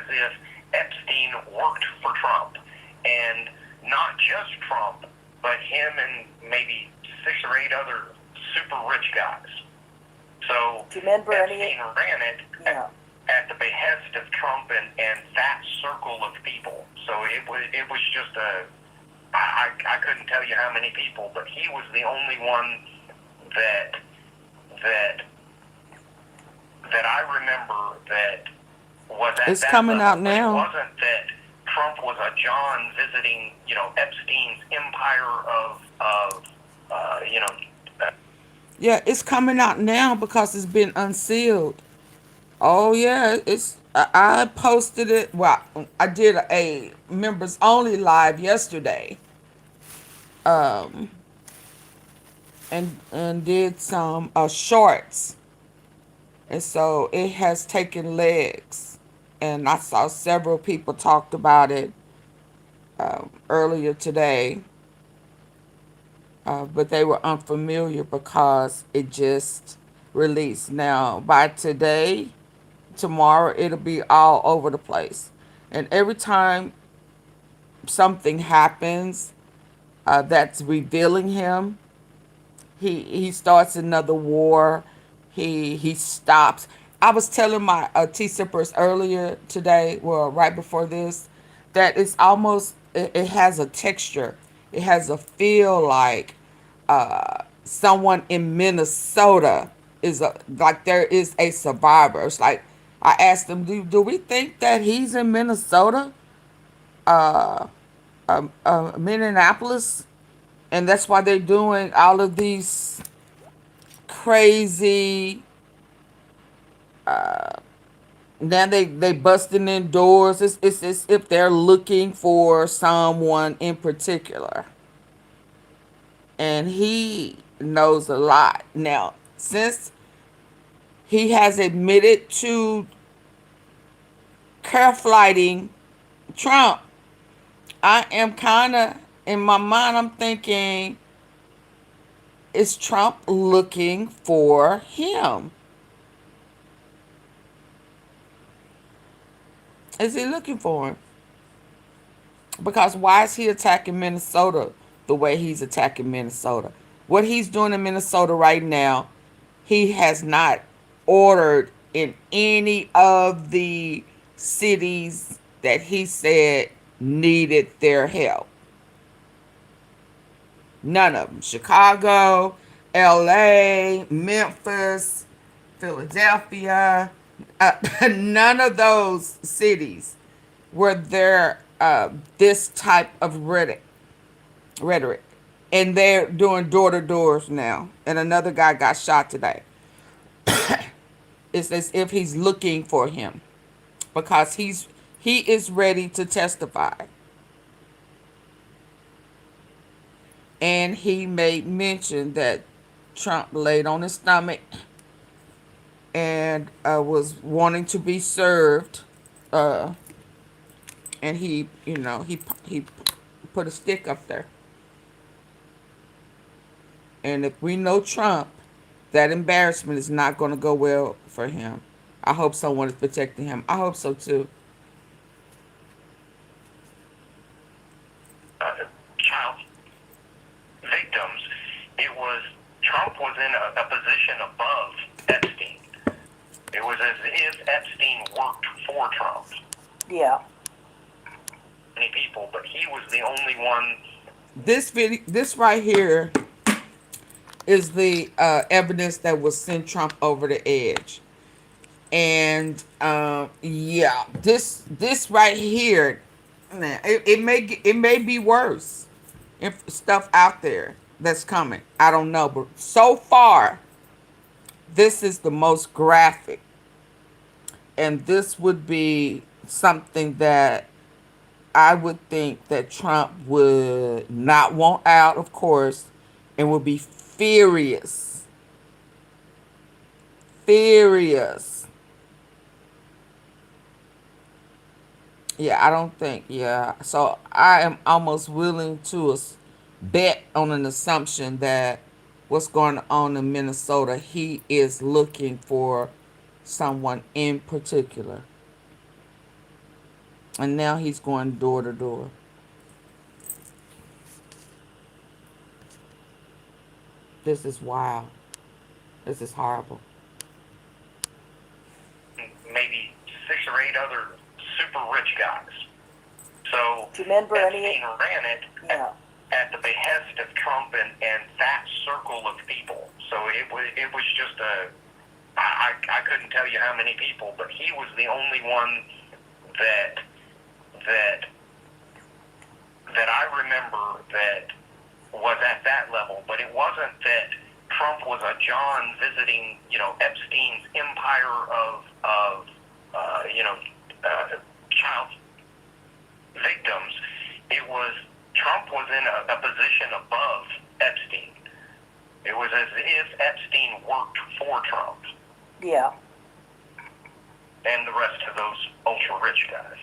as if Epstein worked for Trump, and not just Trump, but him and maybe 6 or 8 other super rich guys. So Do you remember Epstein ran it Yeah. at the behest of Trump and that circle of people. So it was just I couldn't tell you how many people, but he was the only one that I remember that was at It's that coming level. out now. But it wasn't that Trump was a John visiting, Epstein's empire of Yeah, it's coming out now because it's been unsealed. Oh yeah, I posted it. Well, I did a members only live yesterday, and did some shorts, and so it has taken legs. And I saw several people talked about it earlier today, but they were unfamiliar because it just released. Now by today, tomorrow, it'll be all over the place. And every time something happens that's revealing him, he starts another war. He stops. I was telling my T sippers earlier today, well, right before this, that it's almost it has a texture. It has a feel like someone in Minnesota is like there is a survivor. It's like I asked them, do we think that he's in Minnesota, Minneapolis, and that's why they're doing all of these crazy. Now they busting in doors. It's as if they're looking for someone in particular. And he knows a lot. Now, since he has admitted to flighting Trump, I am kind of, in my mind, I'm thinking, is Trump looking for him? Is he looking for him? Because why is he attacking Minnesota the way he's attacking Minnesota? What he's doing in Minnesota right now, he has not ordered in any of the cities that he said needed their help. None of them. Chicago, LA, Memphis, Philadelphia, none of those cities were there this type of rhetoric. And they're doing door to doors now. And another guy got shot today. It's as if he's looking for him because he is ready to testify. And he made mention that Trump laid on his stomach and was wanting to be served. And he put a stick up there. And if we know Trump, that embarrassment is not going to go well for him. I hope someone is protecting him. I hope so too. Child victims, Trump was in a position above Epstein. It was as if Epstein worked for Trump. Yeah. Many people, but he was the only one. This right here is the evidence that will send Trump over the edge. And yeah, this right here, man, it may be worse. If stuff out there that's coming, I don't know, but so far, this is the most graphic, and this would be something that I would think that Trump would not want out, of course, and would be furious. Furious. Yeah, I don't think, yeah. So I am almost willing to bet on an assumption that what's going on in Minnesota, he is looking for someone in particular. And now he's going door to door. This is wild. This is horrible. Maybe 6 or 8 other super rich guys. So Do you remember Epstein any? ran it at the behest of Trump and that circle of people. So it was just I couldn't tell you how many people, but he was the only one that I remember that was at that level. But it wasn't that Trump was a John visiting, Epstein's empire of child victims. It was Trump was in a position above Epstein. It was as if Epstein worked for Trump. Yeah. And the rest of those ultra rich guys.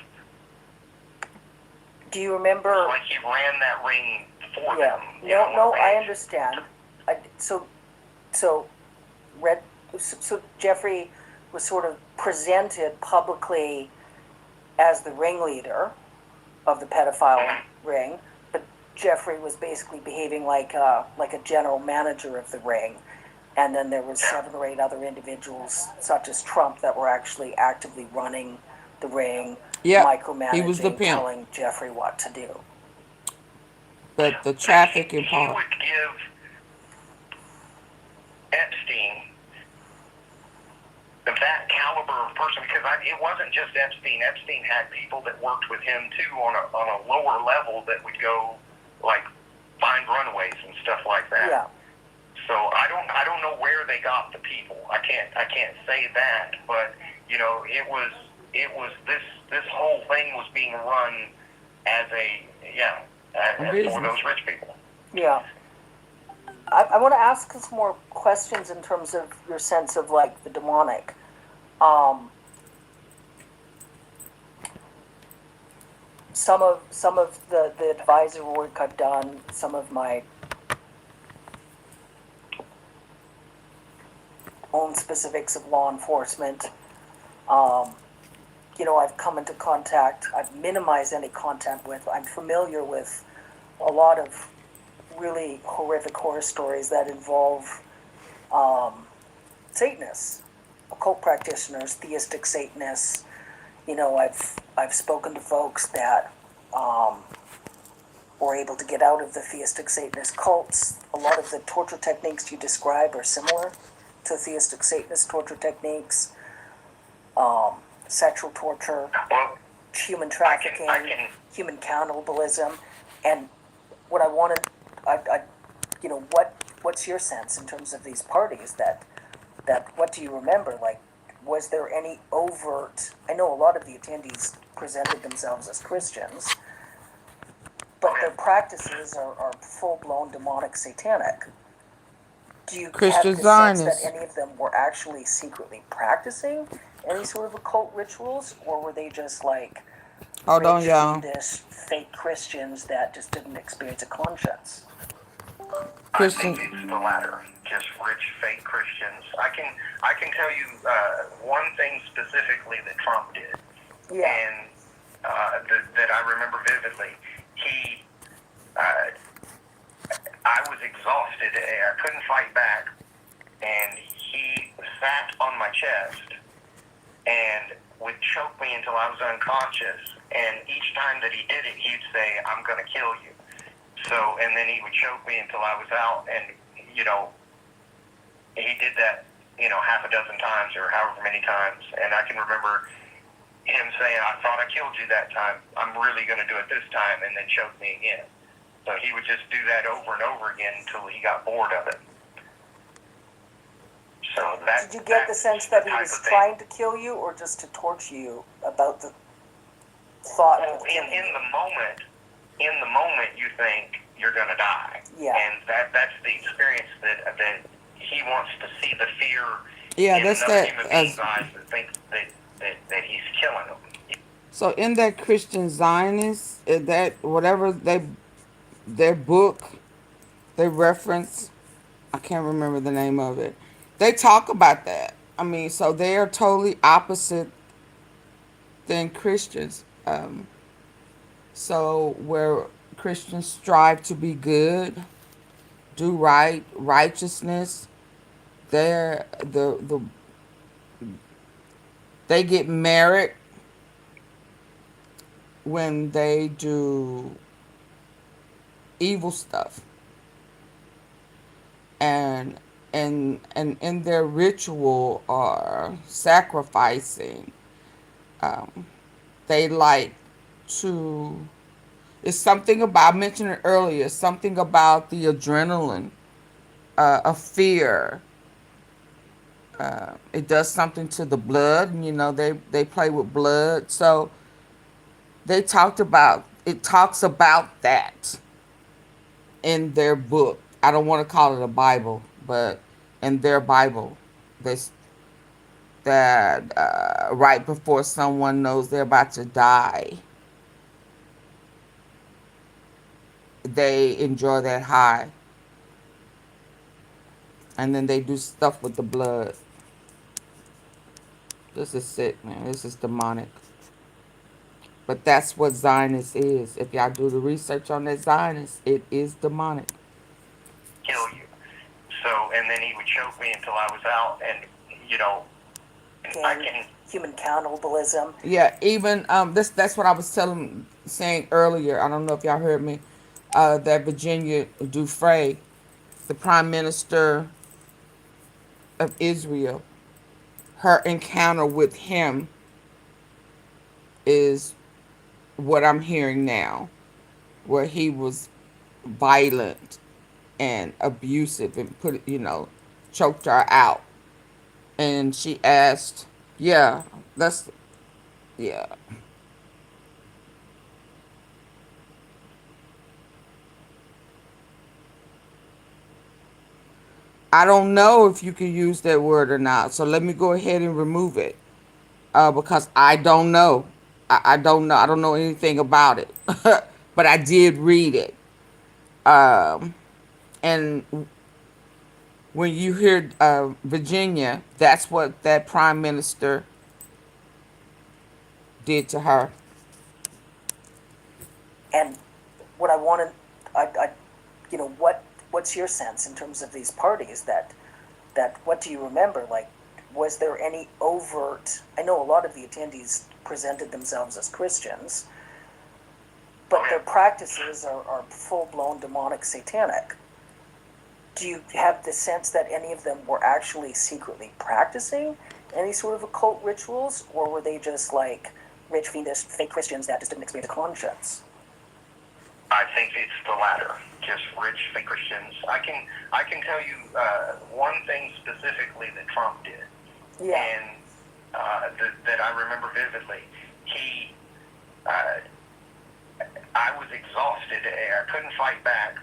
Do you remember? It's like he ran that ring for Yeah. them. No, I understand. So Jeffrey was sort of presented publicly as the ringleader of the pedophile ring, but Jeffrey was basically behaving like a general manager of the ring, and then there was 7 or 8 other individuals, such as Trump, that were actually actively running the ring, micromanaging, he was the pimp. telling Jeffrey what to do. But the trafficking part. He would give Epstein that caliber of person, because it wasn't just Epstein. Epstein had people that worked with him too on a lower level that would go like find runaways and stuff like that. Yeah. So I don't know where they got the people. I can't say that, but it was this whole thing was being run as as for business. those rich people. Yeah. I want to ask some more questions in terms of your sense of like the demonic. Um, some of the advisor work I've done, some of my own specifics of law enforcement. Um, I've come into contact. I've minimized any contact with. I'm familiar with a lot of really horrific horror stories that involve Satanists, occult practitioners, theistic Satanists. I've spoken to folks that were able to get out of the theistic Satanist cults. A lot of the torture techniques you describe are similar to theistic Satanist torture techniques. Sexual torture, Well, human trafficking, human cannibalism, and what I wanted, what's your sense in terms of these parties that what do you remember? Like, was there any overt? I know a lot of the attendees presented themselves as Christians, but their practices are full blown demonic, satanic. Do you have Christian the sense that Zionists. any of them were actually secretly practicing any sort of occult rituals, or were they just like Hold on, rich, y'all. fiendish, fake Christians that just didn't experience a conscience? I think Christian. it's the latter. Just rich, fake Christians. I can tell you one thing specifically that Trump did, Yeah. and that I remember vividly. He, I was exhausted. I couldn't fight back, and he sat on my chest and would choke me until I was unconscious. And each time that he did it, he'd say, "I'm going to kill you." So, and then he would choke me until I was out, and he did that, half a dozen times or however many times. And I can remember him saying, "I thought I killed you that time. I'm really going to do it this time," and then choke me again. So he would just do that over and over again until he got bored of it. So that. Did you get the sense that he was trying to kill you, or just to torture you about the thought Well, of killing in you? the moment, you think you're going to die. Yeah. And that's the experience that he wants to see the fear Yeah, in that's another that. human being's eyes that thinks that he's killing them. So in that Christian Zionist, that whatever their book they reference, I can't remember the name of it. They talk about that. I mean, so they are totally opposite than Christians. So where Christians strive to be good, do right, righteousness, they're they get merit when they do evil stuff, and and in their ritual or sacrificing, they like to. It's something about, I mentioned it earlier, something about the adrenaline, of fear. It does something to the blood, and they play with blood. So it talks about that in their book. I don't want to call it a Bible, but in their Bible, this that right before someone knows they're about to die, they enjoy that high, and then they do stuff with the blood. This is sick, man. This is demonic. But that's what Zionist is. If y'all do the research on that Zionist, it is demonic. Kill you. So, and then he would choke me until I was out, and I can. Human cannibalism. Yeah, even that's what I was saying earlier. I don't know if y'all heard me. That Virginia Dufresne, the Prime Minister of Israel, her encounter with him is what I'm hearing now, where he was violent and abusive and choked her out. And she asked, yeah, that's, yeah. I don't know if you can use that word or not. So let me go ahead and remove it because I don't know. I don't know. I don't know anything about it. But I did read it. Um, and when you hear Virginia, that's what that prime minister did to her. And what I wanted, what's your sense in terms of these parties that what do you remember? Like, was there any overt? I know a lot of the attendees presented themselves as Christians, but their practices are full blown demonic, satanic. Do you have the sense that any of them were actually secretly practicing any sort of occult rituals, or were they just like rich, fiendish, fake Christians that just didn't experience a conscience? I think it's the latter. Just rich, fake Christians. I can tell you one thing specifically that Trump did, and that I remember vividly. I was exhausted. I couldn't fight back,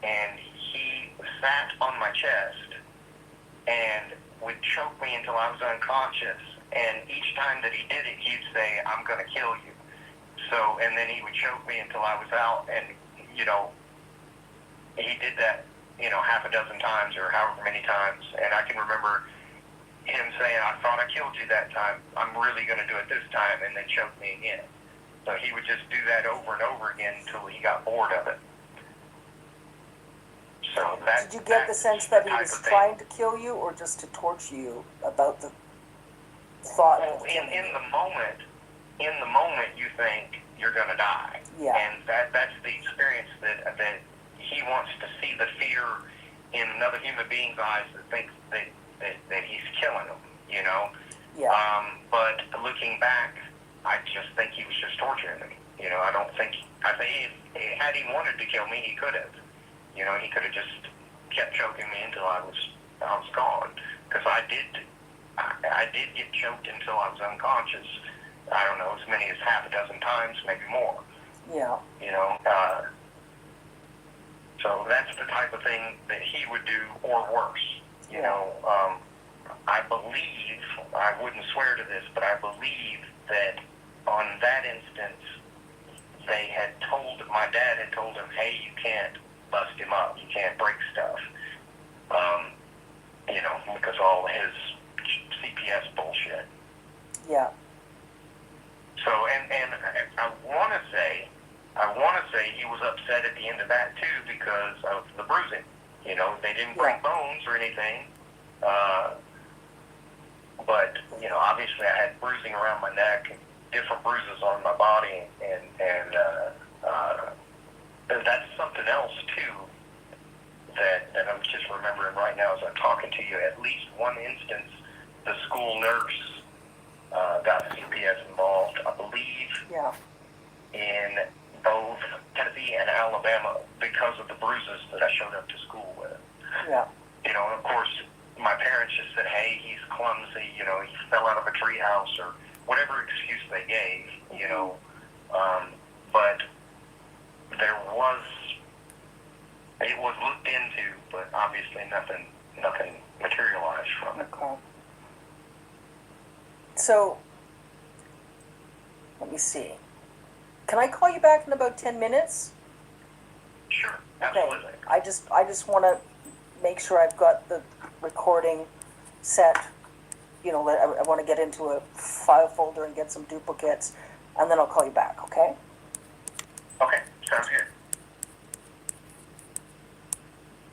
and he sat on my chest and would choke me until I was unconscious. And each time that he did it, he'd say, "I'm going to kill you." So, and then he would choke me until I was out, and he did that, half a dozen times or however many times. And I can remember him saying, "I thought I killed you that time. I'm really going to do it this time," and then choke me again. So he would just do that over and over again until he got bored of it. So that. Did you get the sense that he was trying to kill you, or just to torture you about the thought? Well, in the moment, you think you're going to die, and that's the experience that he wants to see the fear in another human being's eyes that thinks that he's killing them. But looking back, I just think he was just torturing me. I don't think. I think had he wanted to kill me, he could have. He could have just kept choking me until I was gone. Because I did get choked until I was unconscious. I don't know, as many as half a dozen times, maybe more. Yeah. So that's the type of thing that he would do, or worse. I believe, I wouldn't swear to this, but I believe that on that instance, my dad had told him, "Hey, you can't bust him up, you can't break stuff," because all his CPS bullshit. Yeah. So, and I want to say he was upset at the end of that too because of the bruising. They didn't break bones or anything, but obviously I had bruising around my neck and different bruises on my body, and that's something else too that I'm just remembering right now as I'm talking to you. At least one instance, the school nurse got CPS involved, I believe, in both Tennessee and Alabama because of the bruises that I showed up to school with. Yeah. And of course, my parents just said, "Hey, he's clumsy, he fell out of a treehouse," or whatever excuse they gave, but it was looked into, but obviously nothing materialized from it. Okay. So, let me see. Can I call you back in about 10 minutes? Sure, absolutely. Okay. I just want to make sure I've got the recording set. I want to get into a file folder and get some duplicates, and then I'll call you back, okay? Okay, sounds good.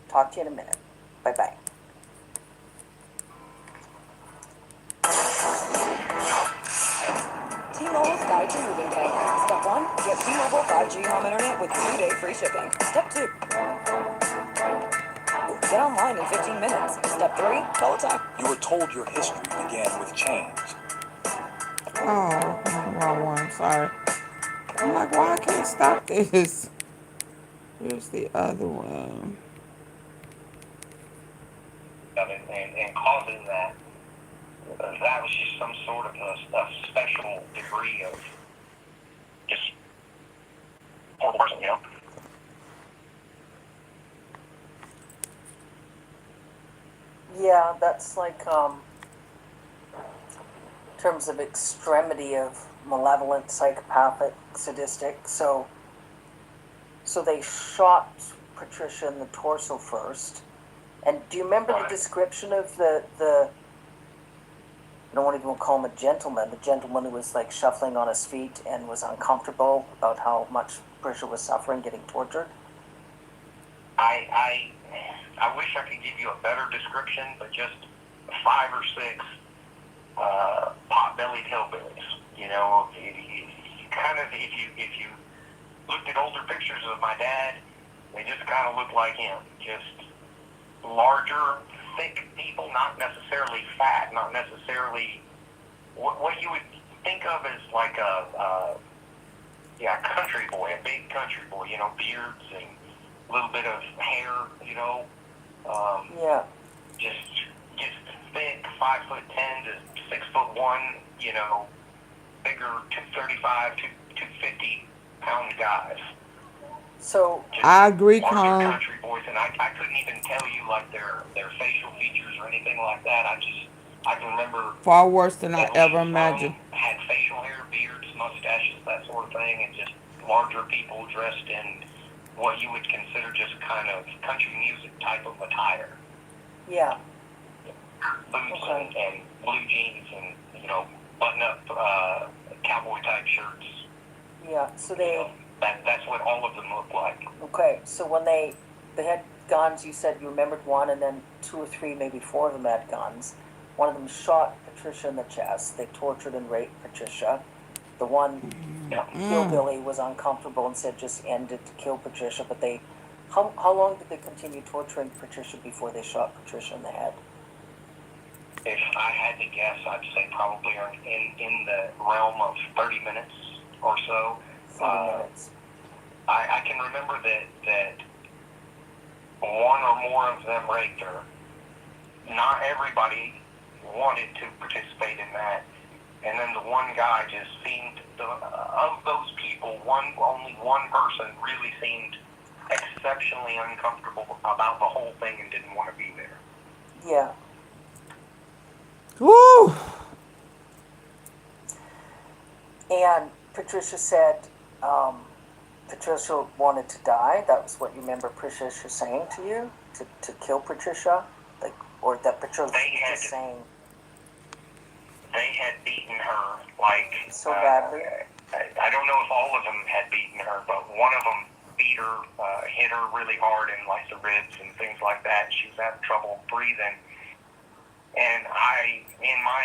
Talk to you in a minute. Bye-bye. T-Mobile's Guide to Moving Pay. Step 1, get T-Mobile 5G home internet with 3-day free shipping. Step 2, get online in 15 minutes. Step 3, call a time. You were told your history began with change. Oh, wrong one. Sorry. I'm like, why I can't stop this? Here's the other one. and causing that, that was just some sort of a special degree of just horrible person, you know? Yeah, that's like, in terms of extremity of malevolent, psychopathic, sadistic. So they shot Patricia in the torso first. And do you remember the description of the I don't even call him a gentleman, the gentleman who was like shuffling on his feet and was uncomfortable about how much Patricia was suffering, getting tortured? I wish I could give you a better description, but just 5 or 6 pot-bellied hillbillies. You know, kind of if you looked at older pictures of my dad, they just kind of looked like him. Just larger, thick people, not necessarily fat, not necessarily what you would think of as like a country boy, a big country boy. You know, beards and a little bit of hair. You know. Yeah. Just thick, 5'10" to 6'1", you know, bigger 235, 250 pound guys. So just I agree, larger Con. country boys, and I couldn't even tell you like their facial features or anything like that. I can remember Far worse than I at ever least imagined. some had facial hair, beards, mustaches, that sort of thing, and just larger people dressed in what you would consider just kind of country music type of attire. yeah. Boots Okay. and blue jeans and, you know, button-up cowboy type shirts. Yeah. So You they know, that's what all of them look like. okay. So when they had guns, you said you remembered one, and then 2 or 3, maybe 4 of them had guns. One of them shot Patricia in the chest. They tortured and raped Patricia. The one hillbilly was uncomfortable and said just end it to kill Patricia. But they, how long did they continue torturing Patricia before they shot Patricia in the head? If I had to guess, I'd say probably in the realm of 30 minutes or so. 30 minutes. I can remember that one or more of them raped her. Not everybody wanted to participate in that. And then the one guy just seemed, of those people, only one person really seemed exceptionally uncomfortable about the whole thing and didn't want to be there. Yeah. Woo! And Patricia said Patricia wanted to die. That was what you remember Patricia saying to you, to kill Patricia, like, or that Patricia was just saying. They had beaten her like So badly. I don't know if all of them had beaten her, but one of them beat her, hit her really hard in like the ribs and things like that. She was having trouble breathing. And in my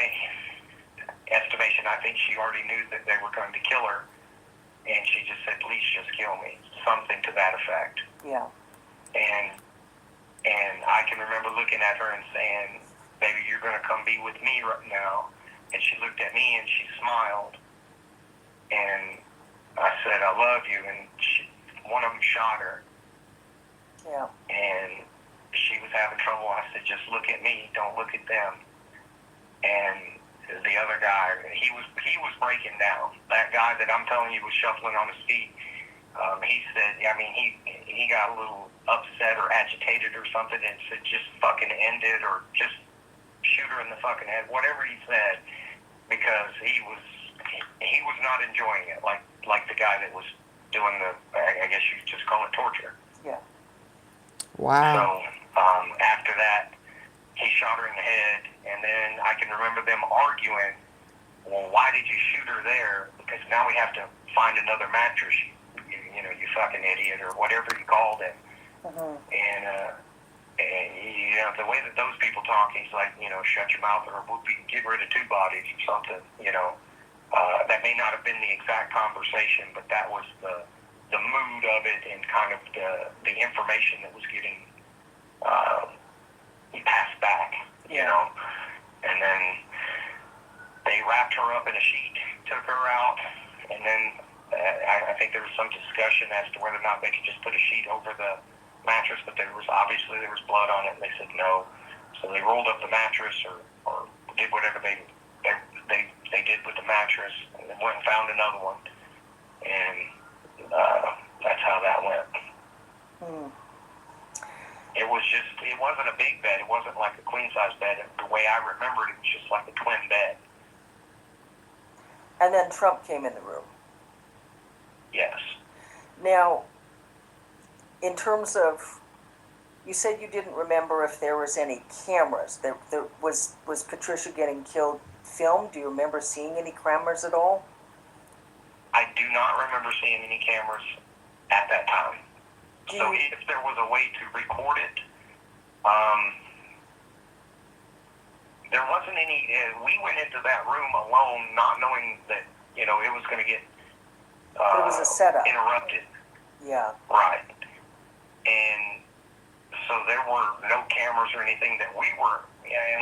estimation, I think she already knew that they were going to kill her. And she just said, please just kill me. Something to that effect. Yeah. And I can remember looking at her and saying, baby, you're going to come be with me right now. And she looked at me and she smiled. And I said, I love you. And one of them shot her. Yeah. And she was having trouble. I said, just look at me, don't look at them. And the other guy, he was breaking down. That guy that I'm telling you was shuffling on his feet. He said, I mean, he got a little upset or agitated or something and said, just fucking end it or just shoot her in the fucking head, whatever he said, because he was not enjoying it, like the guy that was doing I guess you could just call it torture. Yeah. Wow. So after that, he shot her in the head, and then I can remember them arguing, well, why did you shoot her there? Because now we have to find another mattress, you know, you fucking idiot, or whatever he called him. Mm-hmm. And you know, the way that those people talk, he's like, you know, shut your mouth or we'll get rid of 2 bodies or something, you know. That may not have been the exact conversation, but that was the mood of it and kind of the information that was getting passed back, you know. And then they wrapped her up in a sheet, took her out, and then I think there was some discussion as to whether or not they could just put a sheet over the mattress, but there was blood on it, and they said no. So they rolled up the mattress or did whatever they did with the mattress, and then went and found another one, and that's how that went. Hmm. It wasn't a big bed. It wasn't like a queen size bed. The way I remembered it was just like a twin bed. And then Trump came in the room. Yes. Now, in terms of, you said you didn't remember if there was any cameras. There was Patricia getting killed filmed? Do you remember seeing any cameras at all? I do not remember seeing any cameras at that time. So if there was a way to record it, there wasn't any. We went into that room alone, not knowing that it was going to get it was a setup. Interrupted. Yeah. Right. And so there were no cameras or anything that we were,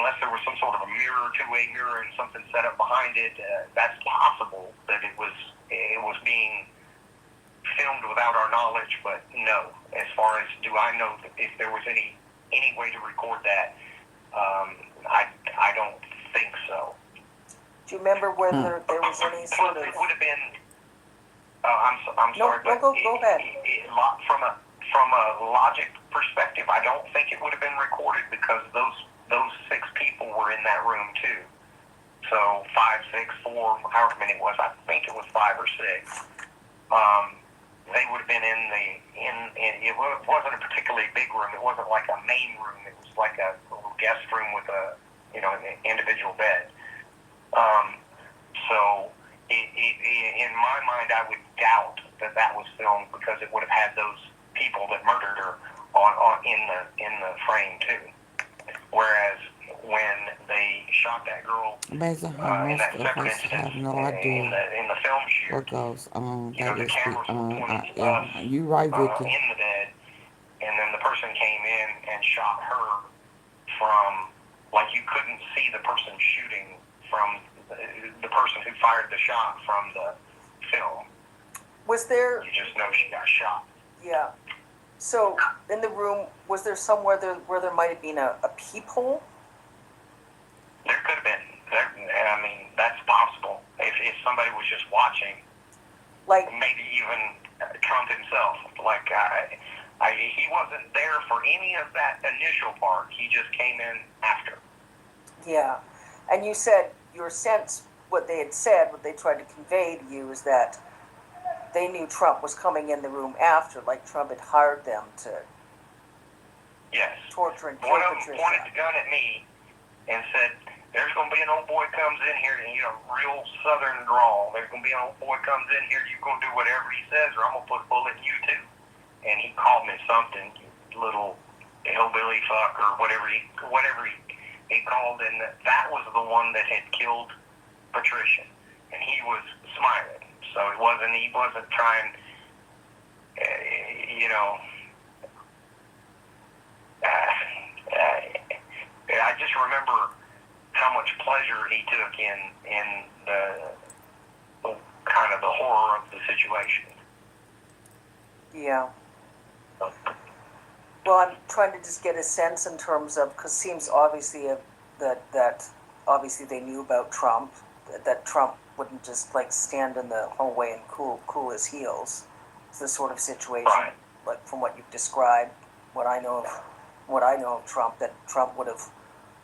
unless there was some sort of a mirror, two-way mirror, and something set up behind it. That's possible that it was being filmed without our knowledge, but no. As far as do I know if there was any way to record that, I don't think so. Do you remember whether there was any sort of? It would have been. I'm sorry, but go ahead. From a logic perspective, I don't think it would have been recorded because those 6 people were in that room too. So 5, 6, 4, however many it was, I think it was 5 or 6. They would have been in it wasn't a particularly big room. It wasn't like a main room. It was like a little guest room with an individual bed. So in my mind, I would doubt that was filmed because it would have had those people that murdered her in the frame too. Whereas when they shot that girl Amazing how in most that of second us instance have no idea in the film shoot, what goes on. the That is cameras were pointed to us yeah, you right, Vicky. in the bed, and then the person came in and shot her from, like, you couldn't see the person shooting from the person who fired the shot from the film. Was there? You just know she got shot. Yeah. So in the room, was there somewhere where there might have been a peephole? There could have been. I mean, that's possible. If somebody was just watching, Like maybe even Trump himself. Like, he wasn't there for any of that initial part. He just came in after. yeah, and you said your sense, what they had said, what they tried to convey to you is that they knew Trump was coming in the room after, like Trump had hired them to Yes. torture and kill One of them Patricia. pointed the gun at me and said, "There's going to be an old boy comes in here," and real Southern drawl. "There's going to be an old boy comes in here. You're going to do whatever he says, or I'm going to put a bullet in you too." And he called me something, little hillbilly fuck or whatever he called, and that was the one that had killed Patricia, and he was smiling. So he wasn't trying, I just remember how much pleasure he took in the kind of the horror of the situation. Yeah. Well, I'm trying to just get a sense in terms of, because it seems obviously that obviously they knew about Trump, that Trump wouldn't just like stand in the hallway and cool his heels. It's the sort of situation, Right. like from what you've described, what I know of Trump, that Trump would have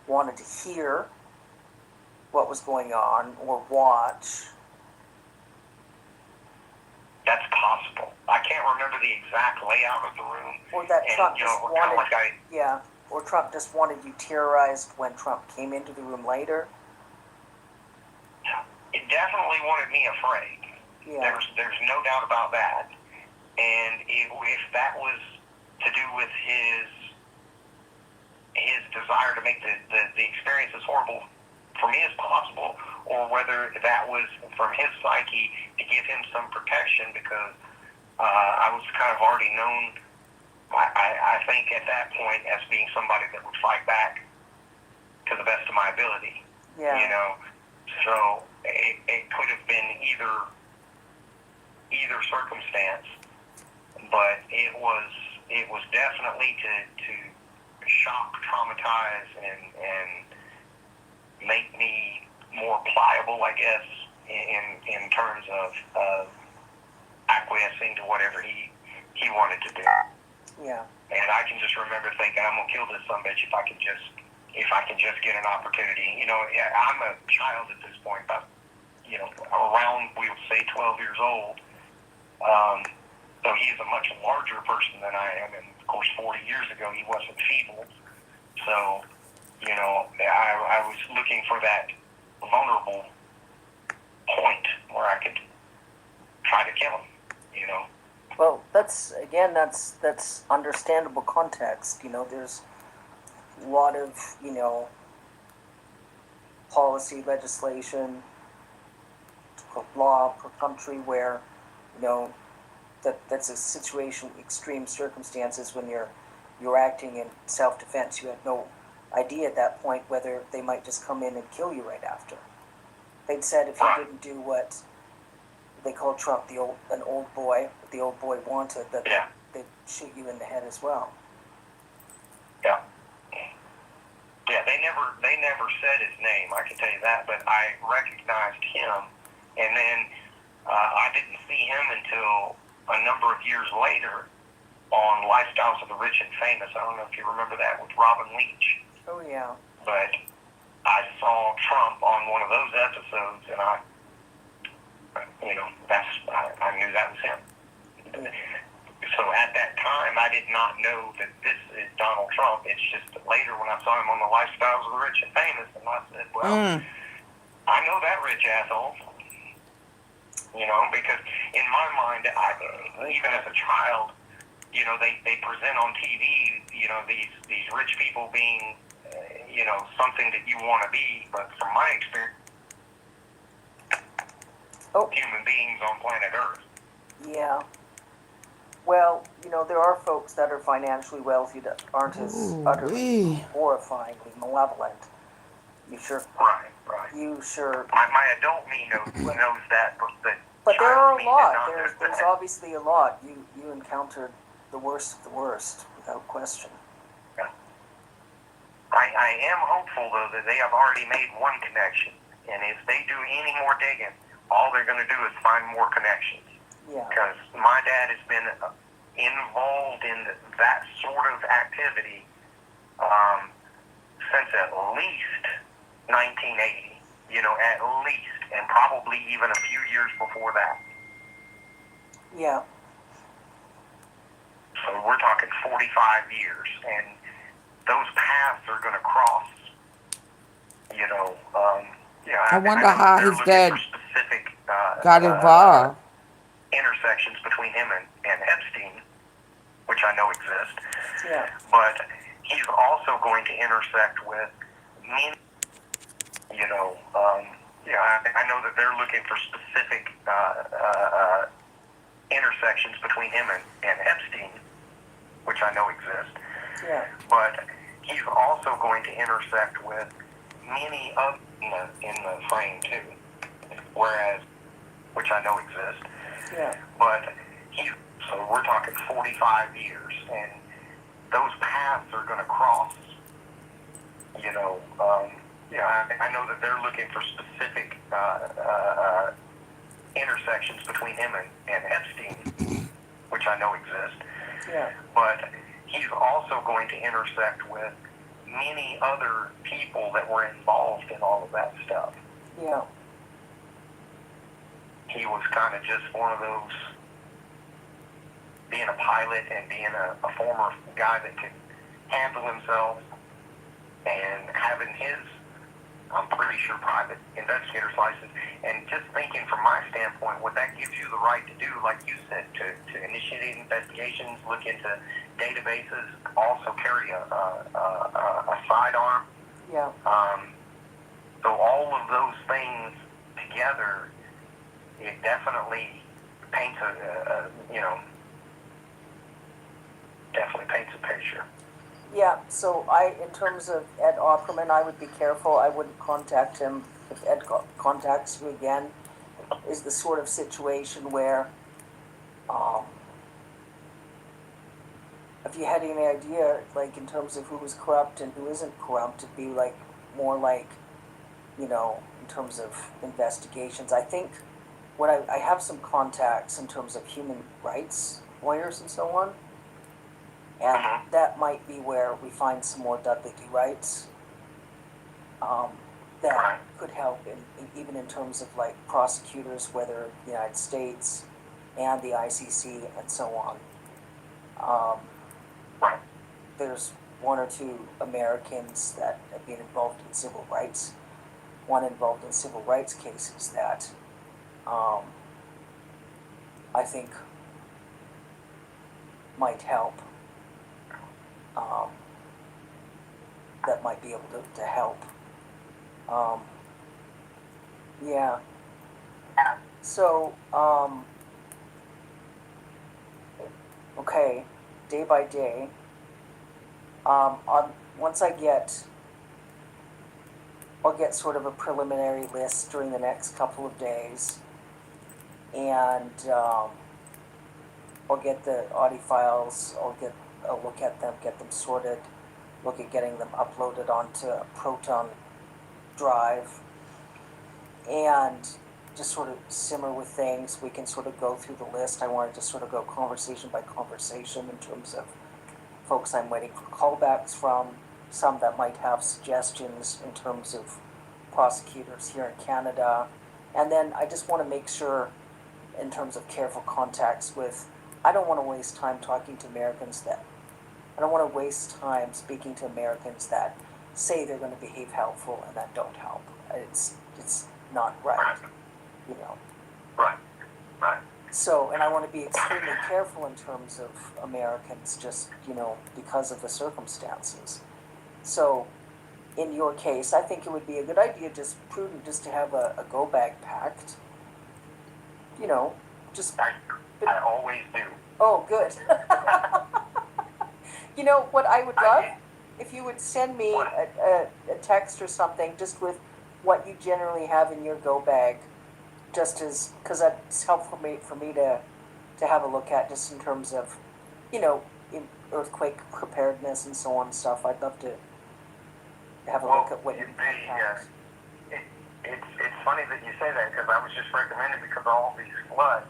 wanted to hear what was going on or watch. That's possible. I can't remember the exact layout of the room. Or that And, Trump just kind wanted, of like yeah, or Trump just wanted you terrorized when Trump came into the room later. it definitely wanted me afraid. Yeah. There's no doubt about that. And if that was to do with his desire to make the experience as horrible for me as possible, or whether that was from his psyche to give him some protection, because I was kind of already known, I think at that point, as being somebody that would fight back to the best of my ability. Yeah. So it could have been either circumstance, but it was definitely to shock, traumatize, and make me more pliable, I guess, in terms of acquiescing to whatever he wanted to do. Yeah. And I can just remember thinking, I'm gonna kill this sumbitch if I can just get an opportunity. You know, I'm a child at this point, about, you know, around, we'll say 12 years old. So he's a much larger person than I am, and of course 40 years ago he wasn't feeble. So, you know, I was looking for that vulnerable point where I could try to kill him, you know. Well, that's understandable context. You know, there's a lot of, you know, policy, legislation, law per country where, you know, that's a situation, extreme circumstances when you're acting in self-defense. You have no idea at that point whether they might just come in and kill you right after. They'd said if you didn't do what they called Trump the old boy wanted, that they'd shoot you in the head as well. Yeah. Yeah, they never said his name, I can tell you that, but I recognized him, and then I didn't see him until a number of years later on Lifestyles of the Rich and Famous. I don't know if you remember that, with Robin Leach. Oh, yeah. But I saw Trump on one of those episodes, and I knew that was him. So at that time, I did not know that this is Donald Trump. It's just that later when I saw him on the Lifestyles of the Rich and Famous, and I said, well, I know that rich asshole. You know, because in my mind, even as a child, you know, they present on TV, you know, these rich people being, you know, something that you want to be. But from my experience, human beings on planet Earth. Yeah. Well, you know, there are folks that are financially wealthy that aren't as utterly horrifyingly malevolent. You sure? Right. You sure? My adult me knows that, But there are a lot. not. There's obviously a lot. You encountered the worst of the worst, without question. I am hopeful, though, that they have already made one connection, and if they do any more digging, all they're going to do is find more connections. Yeah. Because my dad has been involved in that sort of activity since at least 1980. You know, at least, and probably even a few years before that. Yeah. So we're talking 45 years, and those paths are going to cross. You know, I wonder how his dad got involved. Intersections between him and Epstein, which I know exist. Yeah. But he's also going to intersect with many. You know, I know that they're looking for specific intersections between him and Epstein, which I know exist. Yeah. But he's also going to intersect with many of in the frame too, whereas, which I know exist. Yeah. But so we're talking 45 years, and those paths are going to cross. You know, I know that they're looking for specific intersections between him and Epstein, which I know exist. Yeah. But he's also going to intersect with many other people that were involved in all of that stuff. Yeah. He was kind of just one of those, being a pilot and being a former guy that could handle himself and having his, I'm pretty sure, private investigator's license. And just thinking from my standpoint, what that gives you the right to do, like you said, to initiate investigations, look into databases, also carry a sidearm. Yeah. So all of those things together, it definitely paints definitely paints a picture. Yeah, so in terms of Ed Opperman, I would be careful. I wouldn't contact him. If Ed contacts you again, is the sort of situation where if you had any idea, like in terms of who was corrupt and who isn't corrupt, it'd be like more like, you know, in terms of investigations. I think what I have some contacts in terms of human rights lawyers and so on, and that might be where we find some more rights that could help even in terms of like prosecutors, whether the United States and the ICC and so on. There's one or two Americans that have been involved in civil rights, one involved in civil rights cases that I think might help, that might be able to help. Yeah. So, okay, day by day, once I'll get sort of a preliminary list during the next couple of days, and I'll get the audio files, I'll look at them, get them sorted, look at getting them uploaded onto a Proton drive, and just sort of simmer with things. We can sort of go through the list. I wanted to sort of go conversation by conversation in terms of folks I'm waiting for callbacks from, some that might have suggestions in terms of prosecutors here in Canada. And then I just want to make sure, in terms of careful contacts with, I don't want to waste time talking to Americans that, I don't want to waste time speaking to Americans that say they're going to behave helpful and that don't help. It's not right, you know. Right. So, and I want to be extremely careful in terms of Americans, just, you know, because of the circumstances. So, in your case, I think it would be a good idea, just prudent, just to have a go bag packed. You know, just. I always do. Oh, good. You know what I would love? If you would send me a text or something, just with what you generally have in your go bag, just as, because that's helpful for me to have a look at, just in terms of, you know, in earthquake preparedness and so on and stuff. I'd love to have a look at what you have. It's funny that you say that, because I was just recommending, because of all these floods,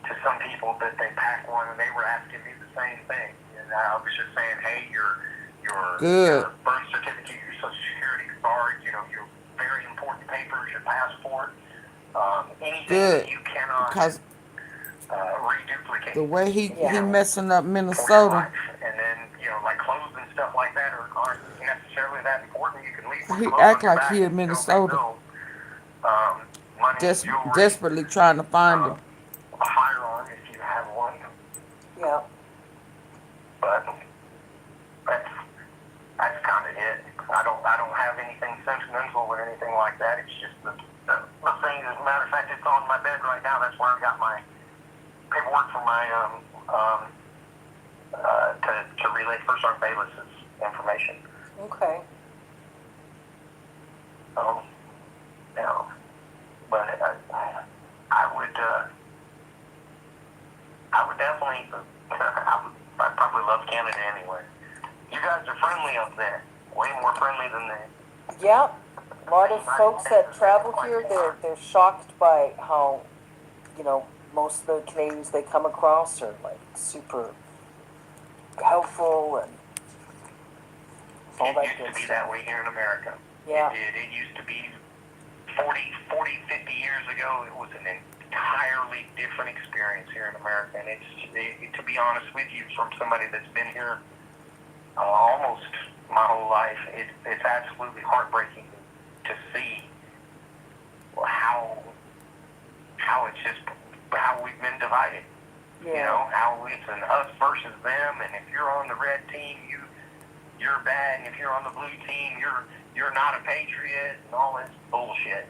to some people that they pack one, and they were asking me the same thing. And I was just saying, hey, your birth certificate, your social security card, you know, your very important papers, your passport, anything that you cannot because reduplicate. the way he messing up For your Minnesota, life. And then, you know, like clothes and stuff like that aren't necessarily that important. You can leave with he clothes act on your like back he in and still Minnesota, be no, money, jewelry, desperately trying to find him. a firearm if you have one. Yeah. But that's kind of it. I don't have anything sentimental or anything like that. It's just the thing. As a matter of fact, it's on my bed right now. That's where I got my paperwork for my to relay First Sergeant Bayless's information. Okay. Yeah. But I would definitely. I'd probably love Canada anyway. You guys are friendly up there. Way more friendly than the. Yeah. A lot of folks that travel here, they're shocked by how, you know, most of the Canadians they come across are like super helpful and all that It good used to be stuff. that way here in America. Yeah. It used to be 40, 50 years ago. It was an entirely different experience here in America. And to be honest with you, from somebody that's been here almost my whole life, it's absolutely heartbreaking to see how it's just how we've been divided. Yeah. You know, how it's an us versus them, and if you're on the red team, you're bad, and if you're on the blue team, you're not a patriot, and all this bullshit.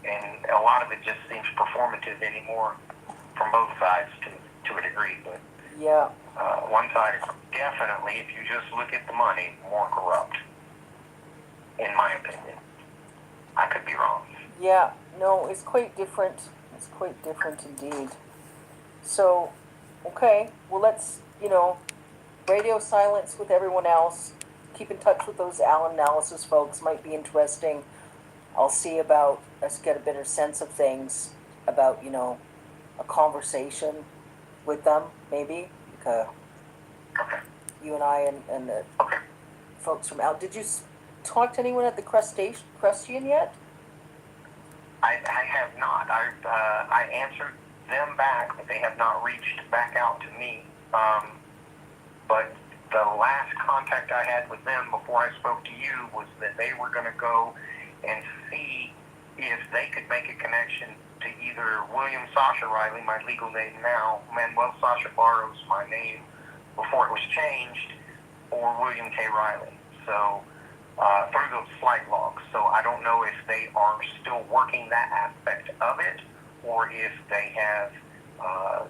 And a lot of it just seems performative anymore from both sides to a degree. But Yeah. one side is definitely, if you just look at the money, more corrupt, in my opinion. I could be wrong. Yeah. No, it's quite different. It's quite different indeed. So, okay. Well, let's, you know, radio silence with everyone else. Keep in touch with those Allen analysis folks, might be interesting. I'll see about, let's get a better sense of things, about, a conversation with them, maybe. Okay. You and I and the Okay. folks from Al. Did you talk to anyone at the Crustacean yet? I have not. I answered them back, but they have not reached back out to me. But the last contact I had with them before I spoke to you was that they were going to go and see if they could make a connection to either William Sascha Riley, my legal name now, Manuel Sascha Barros, my name before it was changed, or William K. Riley. So through those flight logs. So I don't know if they are still working that aspect of it, or if they have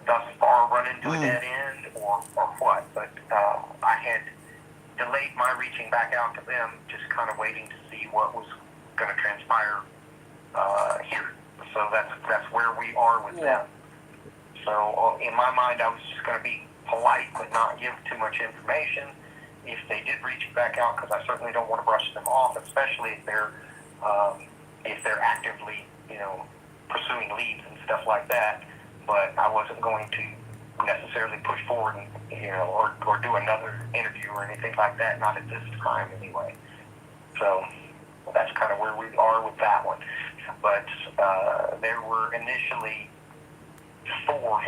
thus far run into a dead end, or what. But I had delayed my reaching back out to them, just kind of waiting to see what was going to transpire here. So that's where we are with them. So in my mind, I was just going to be polite, but not give too much information. If they did reach back out, because I certainly don't want to brush them off, especially if they're actively, pursuing leads and stuff like that. But I wasn't going to necessarily push forward and, or do another interview or anything like that. Not at this time, anyway. So that's kind of where we are with that one. But there were initially 4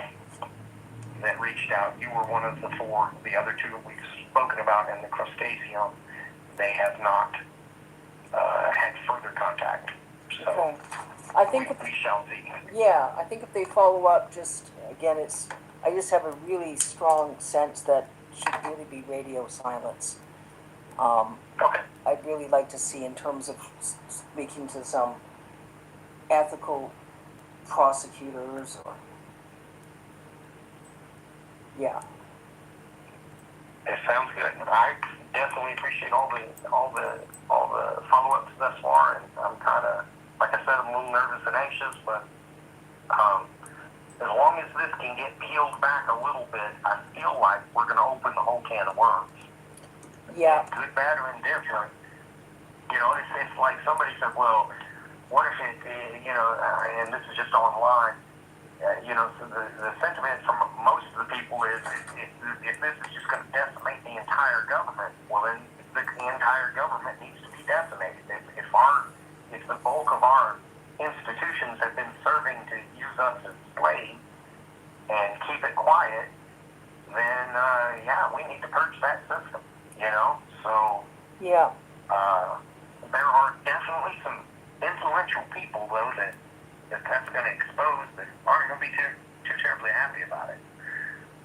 that reached out. You were one of the 4. The other 2 we've spoken about in the Crustacean, they have not had further contact. So Okay. I think we shall see. Yeah, I think if they follow up, just again, I just have a really strong sense that it should really be radio silence. Okay. I'd really like to see, in terms of speaking to some ethical prosecutors, or It sounds good. I definitely appreciate all the follow-ups thus far, and I'm kind of, like I said, I'm a little nervous and anxious, but as long as this can get peeled back a little bit, I feel like we're going to open the whole can of worms. Yeah. Good, bad, or indifferent. It's like somebody said, well, what if it, and this is just online, so the sentiment from most of the people is if this is just going to decimate the entire government, well, then the entire government needs to be decimated. If the bulk of our institutions have been serving to use us as slaves and keep it quiet, then, we need to purge that system, So, Yeah. there are definitely some influential people, though, that's going to expose that aren't going to be too terribly happy about it.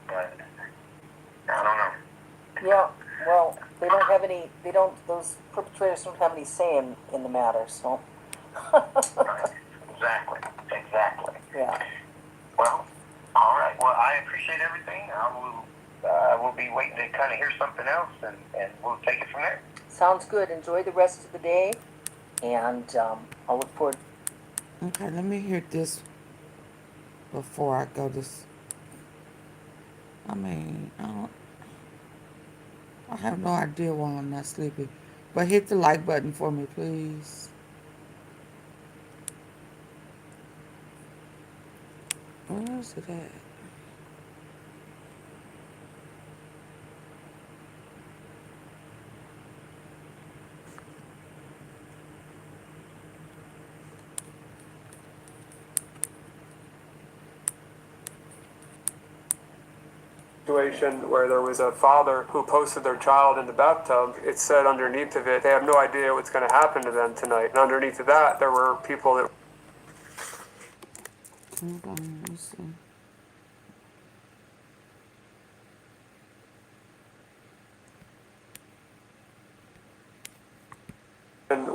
But I don't know. Yeah. Well, those perpetrators don't have any say in the matter, so. Right. Exactly. Yeah. Well, all right. Well, I appreciate everything. I will be waiting to kind of hear something else, and we'll take it from there. Sounds good. Enjoy the rest of the day, and I'll look forward. Okay, let me hear this before I go to. I have no idea why I'm not sleepy. But hit the like button for me, please. Where is it at? Situation where there was a father who posted their child in the bathtub. It said underneath of it, they have no idea what's going to happen to them tonight. And underneath of that, there were people that Hold on, let me see.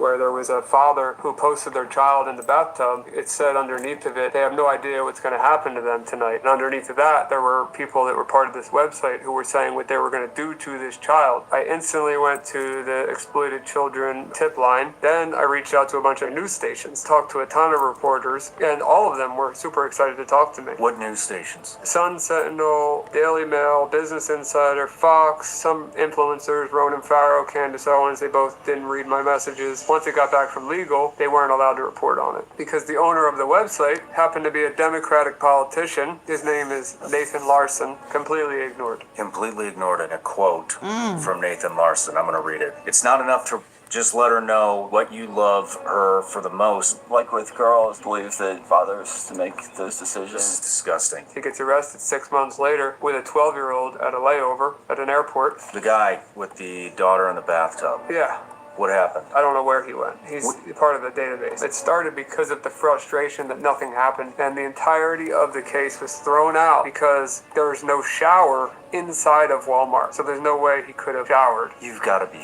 where there was was a father who posted their child in the bathtub. It said underneath of it, they have no idea what's going to happen to them tonight. And underneath of that, there were people that were part of this website who were saying what they were going to do to this child. I instantly went to the exploited children tip line. Then I reached out to a bunch of news stations, talked to a ton of reporters, and all of them were super excited to talk to me. What news stations? Sun Sentinel, Daily Mail, Business Insider, Fox, some influencers, Ronan Farrow, Candace Owens, they both didn't read my messages. Once it got back from legal, they weren't allowed to report on it. Because the owner of the website happened to be a Democratic politician. His name is Nathan Larson. Completely ignored. Completely ignored in a quote from Nathan Larson. I'm going to read it. It's not enough to just let her know what you love her for the most. Like with girls, believe that fathers to make those decisions. This is disgusting. He gets arrested 6 months later with a 12-year-old at a layover at an airport. The guy with the daughter in the bathtub. Yeah. What happened? I don't know where he went. He's part of the database. It started because of the frustration that nothing happened, and the entirety of the case was thrown out because there was no shower inside of Walmart. So there's no way he could have showered. You've got to be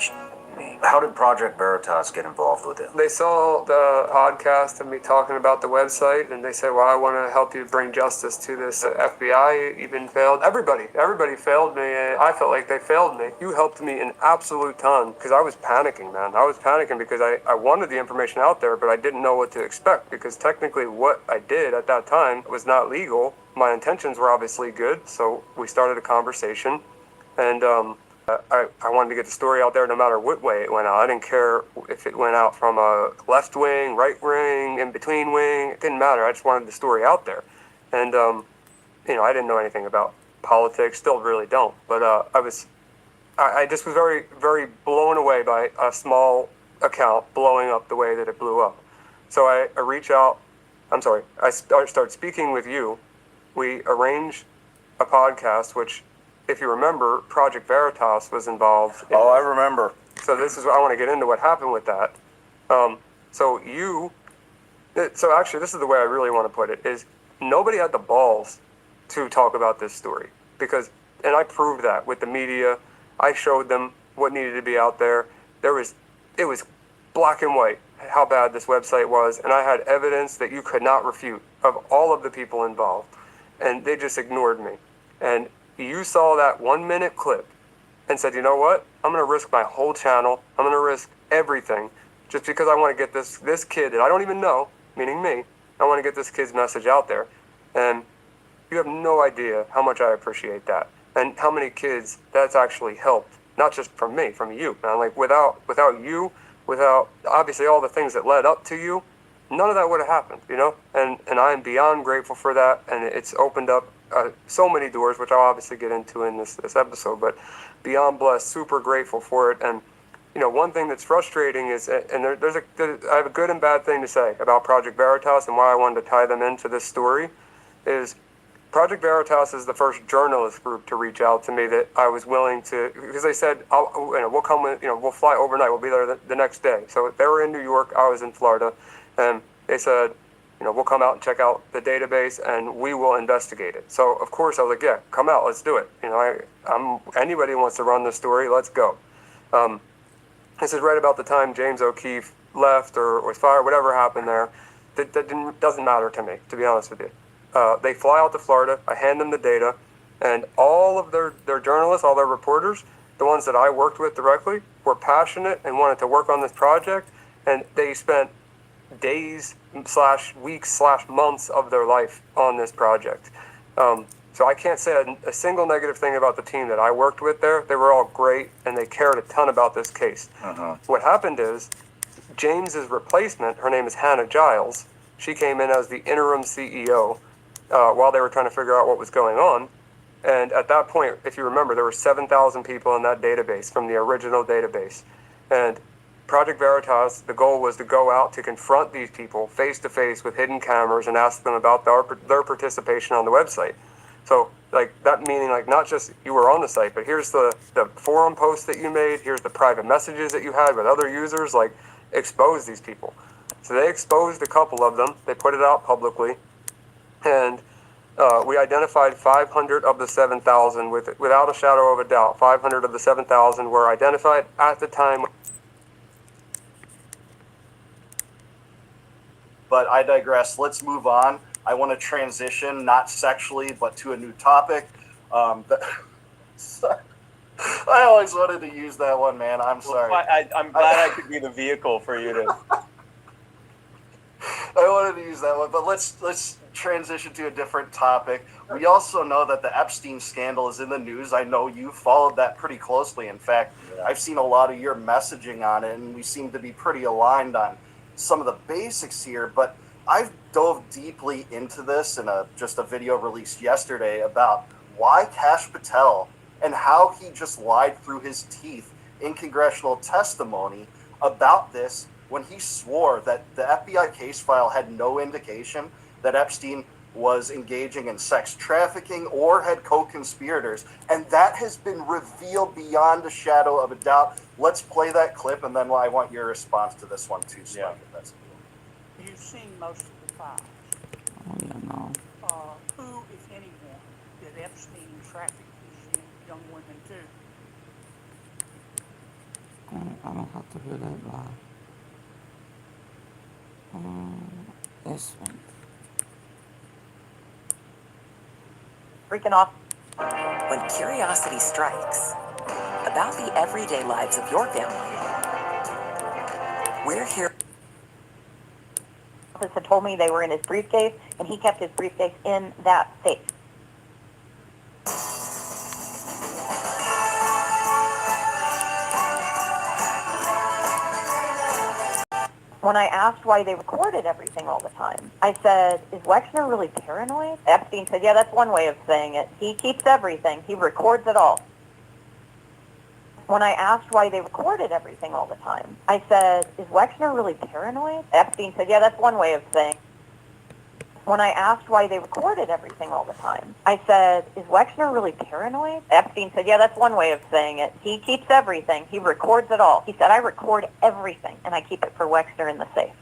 me. How did Project Veritas get involved with it? They saw the podcast of me talking about the website, and they said, well, I want to help you bring justice to this. FBI even failed. Everybody failed me. I felt like they failed me. You helped me an absolute ton because I was panicking, man. I was panicking because I wanted the information out there, but I didn't know what to expect because technically what I did at that time was not legal. My intentions were obviously good, so we started a conversation, and I wanted to get the story out there no matter what way it went out. I didn't care if it went out from a left wing, right wing, in between wing. It didn't matter. I just wanted the story out there. And, I didn't know anything about politics, still really don't. But I just was very, very blown away by a small account blowing up the way that it blew up. So I reach out, I start speaking with you. We arrange a podcast, which, if you remember, Project Veritas was involved in. Oh, I remember. So this is, I want to get into what happened with that. So actually, this is the way I really want to put it, is nobody had the balls to talk about this story. And I proved that with the media. I showed them what needed to be out there. It was black and white how bad this website was, and I had evidence that you could not refute of all of the people involved. And they just ignored me. And you saw that 1 minute clip and said, you know what? I'm going to risk my whole channel. I'm going to risk everything just because I want to get this kid that I don't even know, meaning me, I want to get this kid's message out there. And you have no idea how much I appreciate that and how many kids that's actually helped. Not just from me, from you, man. Like without you, without obviously all the things that led up to you, none of that would have happened, And I am beyond grateful for that. And it's opened up so many doors, which I'll obviously get into in this episode, but beyond blessed, super grateful for it. And, one thing that's frustrating is, and I have a good and bad thing to say about Project Veritas and why I wanted to tie them into this story, is Project Veritas is the first journalist group to reach out to me that I was willing to, because they said, we'll come in, we'll fly overnight, we'll be there the next day. So they were in New York, I was in Florida, and they said, we'll come out and check out the database and we will investigate it. So of course I was like, yeah, come out, let's do it. Anybody who wants to run this story, let's go. This is right about the time James O'Keefe left or was fired, whatever happened there. That doesn't matter to me, to be honest with you. They fly out to Florida, I hand them the data, and all of their journalists, all their reporters, the ones that I worked with directly, were passionate and wanted to work on this project, and they spent days / weeks / months of their life on this project. So I can't say a single negative thing about the team that I worked with there. They were all great, and they cared a ton about this case. What happened is, James's replacement, her name is Hannah Giles, she came in as the interim CEO while they were trying to figure out what was going on. And at that point, if you remember, there were 7,000 people in that database from the original database. And Project Veritas, the goal was to go out to confront these people face-to-face with hidden cameras and ask them about their participation on the website. So, that meaning, not just you were on the site, but here's the forum posts that you made, here's the private messages that you had with other users, expose these people. So they exposed a couple of them, they put it out publicly, and we identified 500 of the 7,000 without a shadow of a doubt. 500 of the 7,000 were identified at the time. but I digress. Let's move on. I want to transition, not sexually, but to a new topic. I always wanted to use that one, man. I'm sorry. I'm glad I could be the vehicle for you to. I wanted to use that one, but let's transition to a different topic. We also know that the Epstein scandal is in the news. I know you followed that pretty closely. In fact, I've seen a lot of your messaging on it, and we seem to be pretty aligned on some of the basics here. But I've dove deeply into this in just a video released yesterday about why Kash Patel and how he just lied through his teeth in congressional testimony about this when he swore that the FBI case file had no indication that Epstein was engaging in sex trafficking or had co-conspirators. And that has been revealed beyond a shadow of a doubt. Let's play that clip, and then I want your response to this one too, Spike, if that's cool. You've seen most of the files. Oh, yeah, no. Who, if anyone, did Epstein traffic these young women to? I don't have to hear that live. This one. Freaking off. When curiosity strikes about the everyday lives of your family, we're here. Had told me they were in his briefcase, and he kept his briefcase in that safe. When I asked why they recorded everything all the time, I said, is Wexner really paranoid? Epstein said, yeah, that's one way of saying it. He keeps everything. He records it all. When I asked why they recorded everything all the time, I said, is Wexner really paranoid? Epstein said, yeah, that's one way of saying it. When I asked why they recorded everything all the time, I said, is Wexner really paranoid? Epstein said, yeah, that's one way of saying it. He keeps everything. He records it all. He said, I record everything, and I keep it for Wexner in the safe.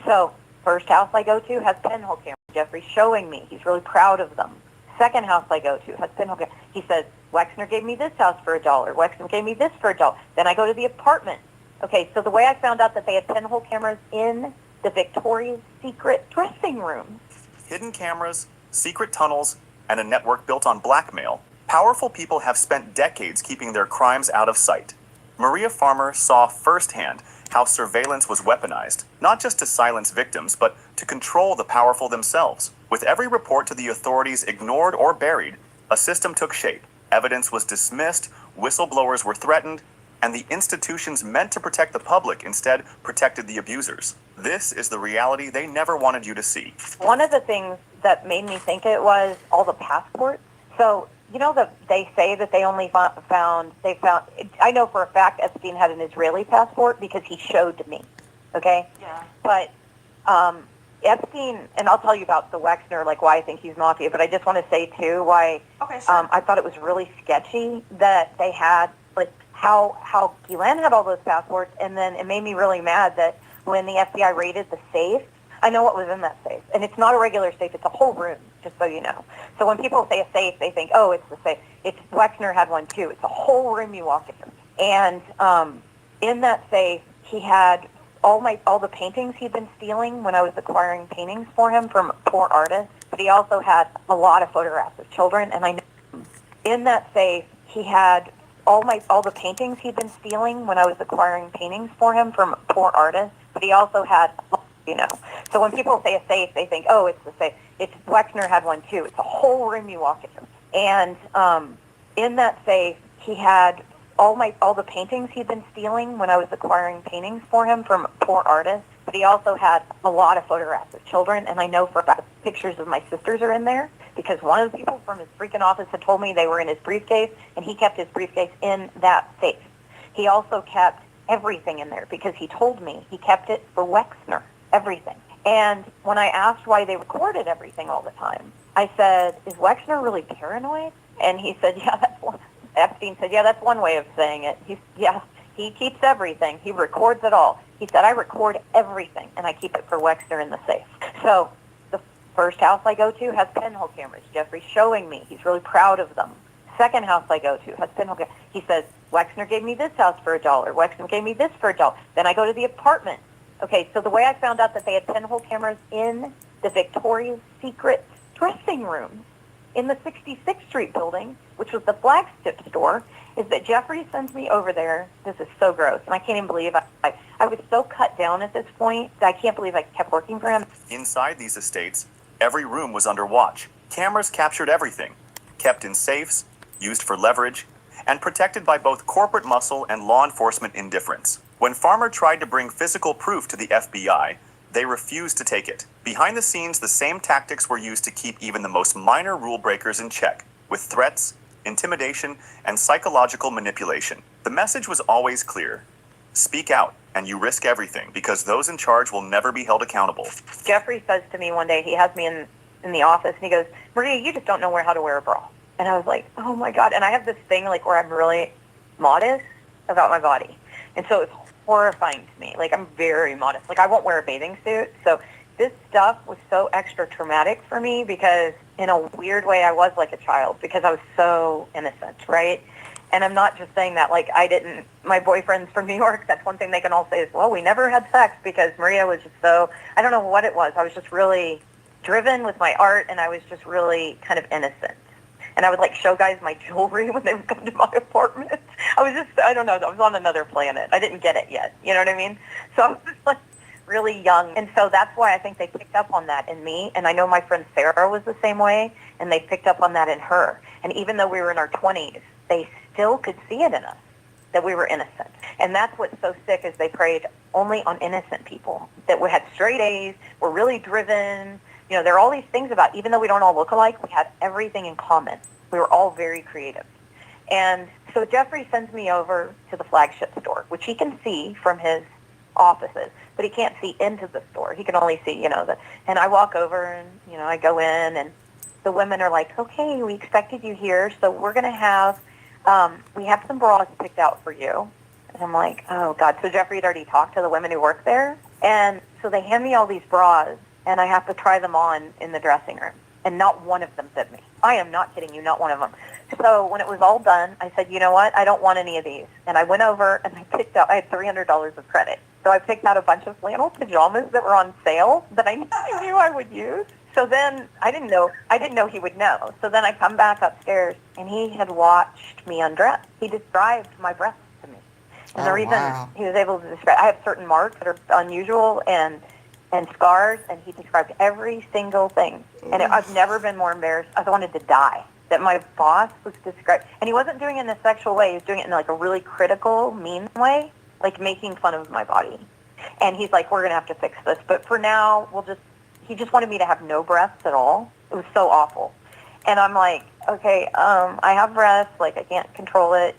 So, first house I go to has pinhole cameras. Jeffrey's showing me. He's really proud of them. Second house I go to has pinhole cameras. He says, Wexner gave me this house for $1. Wexner gave me this for $1. Then I go to the apartment. Okay, so the way I found out that they had pinhole cameras in the Victoria's Secret dressing room. Hidden cameras, secret tunnels, and a network built on blackmail, powerful people have spent decades keeping their crimes out of sight. Maria Farmer saw firsthand how surveillance was weaponized, not just to silence victims, but to control the powerful themselves. With every report to the authorities ignored or buried, a system took shape. Evidence was dismissed, whistleblowers were threatened, and the institutions meant to protect the public instead protected the abusers. This is the reality they never wanted you to see. One of the things that made me think it was all the passports. So, you know, they say that they only found, I know for a fact Epstein had an Israeli passport because he showed me, okay? Yeah. But Epstein, and I'll tell you about the Wexner, like why I think he's mafia, but I just want to say too why I thought it was really sketchy that they had, like, how 𝐒𝐚𝐬𝐜𝐴𝐚 had all those passports, and then it made me really mad that when the FBI raided the safe, I know what was in that safe. And it's not a regular safe, it's a whole room, just so you know. So when people say a safe, they think, oh, it's the safe. It's Wexner had one too. It's a whole room you walk in. And in that safe, he had all the paintings he'd been stealing when I was acquiring paintings for him from poor artists. But he also had a lot of photographs of children. And I know in that safe, he had all the paintings he'd been stealing when I was acquiring paintings for him from poor artists. But he also had, you know. So when people say a safe, they think, oh, it's the safe. It's Wexner had one too. It's a whole room you walk in. And in that safe, he had all the paintings he'd been stealing when I was acquiring paintings for him from poor artists. But he also had a lot of photographs of children, and I know for a fact pictures of my sisters are in there because one of the people from his freaking office had told me they were in his briefcase, and he kept his briefcase in that safe. He also kept everything in there because he told me he kept it for Wexner, everything. And when I asked why they recorded everything all the time, I said, is Wexner really paranoid? And he said, yeah, that's one. Epstein said, yeah, that's one way of saying it. He keeps everything. He records it all. He said, I record everything, and I keep it for Wexner in the safe. So the first house I go to has pinhole cameras. Jeffrey's showing me. He's really proud of them. Second house I go to has pinhole cameras. He says, Wexner gave me this house for $1. Wexner gave me this for $1. Then I go to the apartment. Okay, so the way I found out that they had pinhole cameras in the Victoria's Secret dressing room in the 66th Street building, which was the flagship store, is that Jeffrey sends me over there. This is so gross, and I can't even believe I was so cut down at this point that I can't believe I kept working for him. Inside these estates, every room was under watch. Cameras captured everything, kept in safes, used for leverage, and protected by both corporate muscle and law enforcement indifference. When Farmer tried to bring physical proof to the FBI, they refused to take it. Behind the scenes, the same tactics were used to keep even the most minor rule breakers in check, with threats, intimidation, and psychological manipulation. The message was always clear. Speak out, and you risk everything, because those in charge will never be held accountable. Jeffrey says to me one day, he has me in the office, and he goes, Maria, you just don't know how to wear a bra. And I was like, oh my God. And I have this thing like where I'm really modest about my body. And so it's horrifying to me. Like, I'm very modest. Like, I won't wear a bathing suit. So this stuff was so extra traumatic for me because in a weird way I was like a child because I was so innocent, right? And I'm not just saying that, like, my boyfriends from New York, that's one thing they can all say is, well, we never had sex because Maria was just so, I don't know what it was. I was just really driven with my art, and I was just really kind of innocent. And I would, like, show guys my jewelry when they would come to my apartment. I was just, I don't know, I was on another planet. I didn't get it yet, you know what I mean? So I was just, like, really young. And so that's why I think they picked up on that in me. And I know my friend Sarah was the same way, and they picked up on that in her. And even though we were in our 20s, they still could see it in us, that we were innocent. And that's what's so sick is they preyed only on innocent people, that we had straight A's, were really driven. You know, there are all these things about, even though we don't all look alike, we had everything in common. We were all very creative. And so Jeffrey sends me over to the flagship store, which he can see from his offices, but he can't see into the store. He can only see, and I walk over and, I go in, and the women are like, okay, we expected you here, so we're going to have, we have some bras picked out for you. And I'm like, oh, God. So Jeffrey had already talked to the women who work there. And so they hand me all these bras, and I have to try them on in the dressing room. And not one of them fit me. I am not kidding you, not one of them. So when it was all done, I said, you know what? I don't want any of these. And I went over and I picked out, I had $300 of credit. So I picked out a bunch of flannel pajamas that were on sale that I knew I would use. So then I didn't know he would know. So then I come back upstairs, and he had watched me undress. He described my breasts to me. And the reason he was able to describe, I have certain marks that are unusual and scars, and he described every single thing. And I've never been more embarrassed. I wanted to die that my boss was described. And he wasn't doing it in a sexual way. He was doing it in like a really critical, mean way, like making fun of my body. And he's like, we're going to have to fix this. But for now, he just wanted me to have no breasts at all. It was so awful. And I'm like, okay, I have breasts. Like, I can't control it,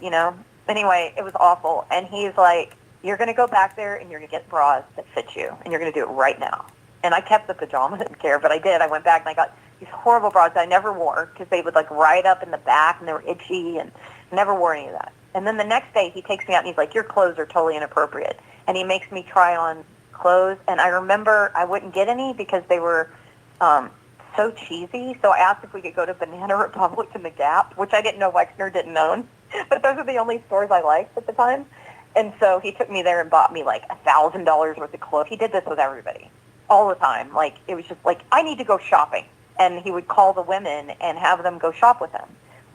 Anyway, it was awful. And he's like, you're going to go back there and you're going to get bras that fit you, and you're going to do it right now. And I kept the pajamas, I didn't care, but I did. I went back and I got these horrible bras that I never wore because they would like ride up in the back and they were itchy, and I never wore any of that. And then the next day he takes me out and he's like, your clothes are totally inappropriate. And he makes me try on clothes. And I remember I wouldn't get any because they were so cheesy. So I asked if we could go to Banana Republic and the Gap, which I didn't know Wexner didn't own. But those are the only stores I liked at the time. And so he took me there and bought me like $1,000 worth of clothes. He did this with everybody all the time. Like, it was just like, I need to go shopping. And he would call the women and have them go shop with him.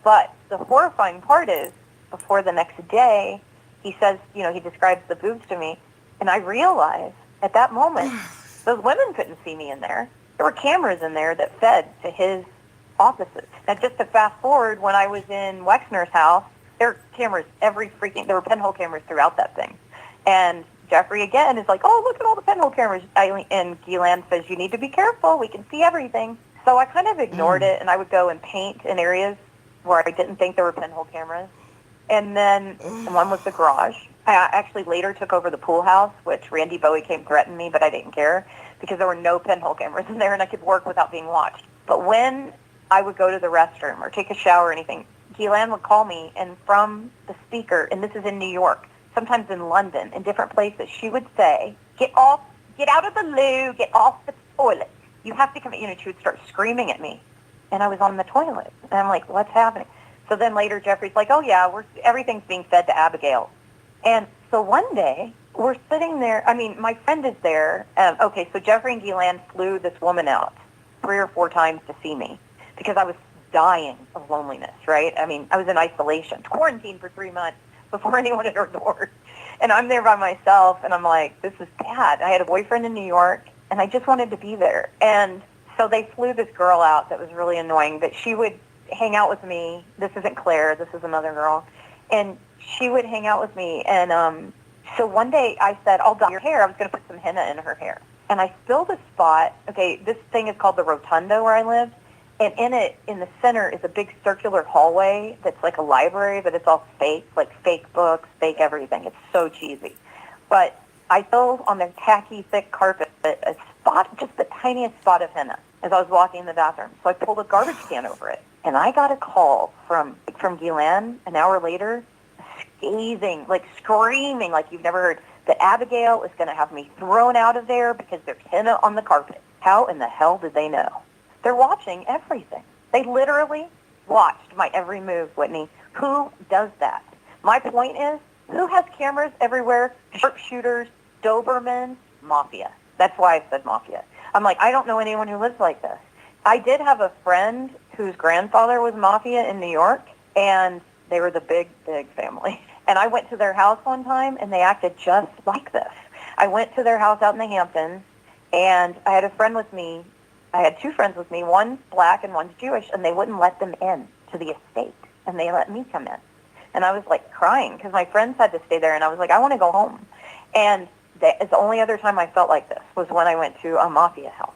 But the horrifying part is, before the next day, he says, he describes the boobs to me. And I realized at that moment, those women couldn't see me in there. There were cameras in there that fed to his offices. Now, just to fast forward, when I was in Wexner's house, there were cameras there were pinhole cameras throughout that thing. And Jeffrey, again, is like, oh, look at all the pinhole cameras. And 𝐒𝐬𝐬𝐜 says, you need to be careful. We can see everything. So I kind of ignored it, and I would go and paint in areas where I didn't think there were pinhole cameras. And then one was the garage. I actually later took over the pool house, which Randy Bowie came threaten me, but I didn't care because there were no pinhole cameras in there, and I could work without being watched. But when I would go to the restroom or take a shower or anything, 𝐒𝐬𝐬𝐜 would call me, and from the speaker, and this is in New York, sometimes in London, in different places, she would say, get out of the loo, get off the toilet. You have to come, she would start screaming at me. And I was on the toilet. And I'm like, what's happening? So then later Jeffrey's like, oh yeah, everything's being fed to Abigail. And so one day, we're sitting there. I mean, my friend is there. Okay, so Jeffrey and Ghislaine flew this woman out 3 or 4 times to see me because I was dying of loneliness, right? I mean, I was in isolation, quarantined for 3 months before anyone had heard the word. And I'm there by myself, and I'm like, this is bad. I had a boyfriend in New York, and I just wanted to be there. And so they flew this girl out that was really annoying, that she would hang out with me. This isn't Claire. This is another girl. And she would hang out with me. And so one day I said, I'll dye your hair. I was going to put some henna in her hair. And I spilled a spot. Okay, this thing is called the Rotunda where I lived. And in it, in the center, is a big circular hallway that's like a library, but it's all fake, like fake books, fake everything. It's so cheesy. But I spilled on the tacky, thick carpet a spot, just the tiniest spot of henna as I was walking in the bathroom. So I pulled a garbage can over it. And I got a call from Ghislaine an hour later, scathing, like screaming like you've never heard, that Abigail is going to have me thrown out of there because there's henna on the carpet. How in the hell did they know? They're watching everything. They literally watched my every move, Whitney. Who does that? My point is, who has cameras everywhere? Sharpshooters, Dobermans, mafia. That's why I said mafia. I'm like, I don't know anyone who lives like this. I did have a friend whose grandfather was mafia in New York, and they were the big, big family. And I went to their house one time, and they acted just like this. I went to their house out in the Hamptons, and I had a friend with me. I had 2 friends with me, one's black and one's Jewish, and they wouldn't let them in to the estate, and they let me come in. And I was like crying because my friends had to stay there, and I was like, I want to go home. And the only other time I felt like this was when I went to a mafia house.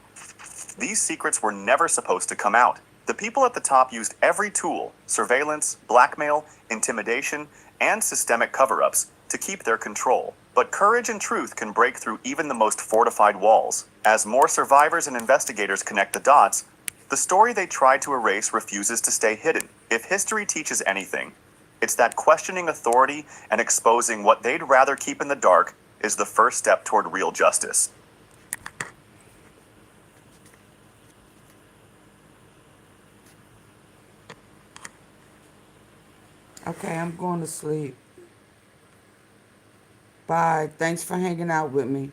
These secrets were never supposed to come out. The people at the top used every tool, surveillance, blackmail, intimidation, and systemic cover-ups, to keep their control. But courage and truth can break through even the most fortified walls. As more survivors and investigators connect the dots, the story they tried to erase refuses to stay hidden. If history teaches anything, it's that questioning authority and exposing what they'd rather keep in the dark is the first step toward real justice. Okay, I'm going to sleep. Bye. Thanks for hanging out with me.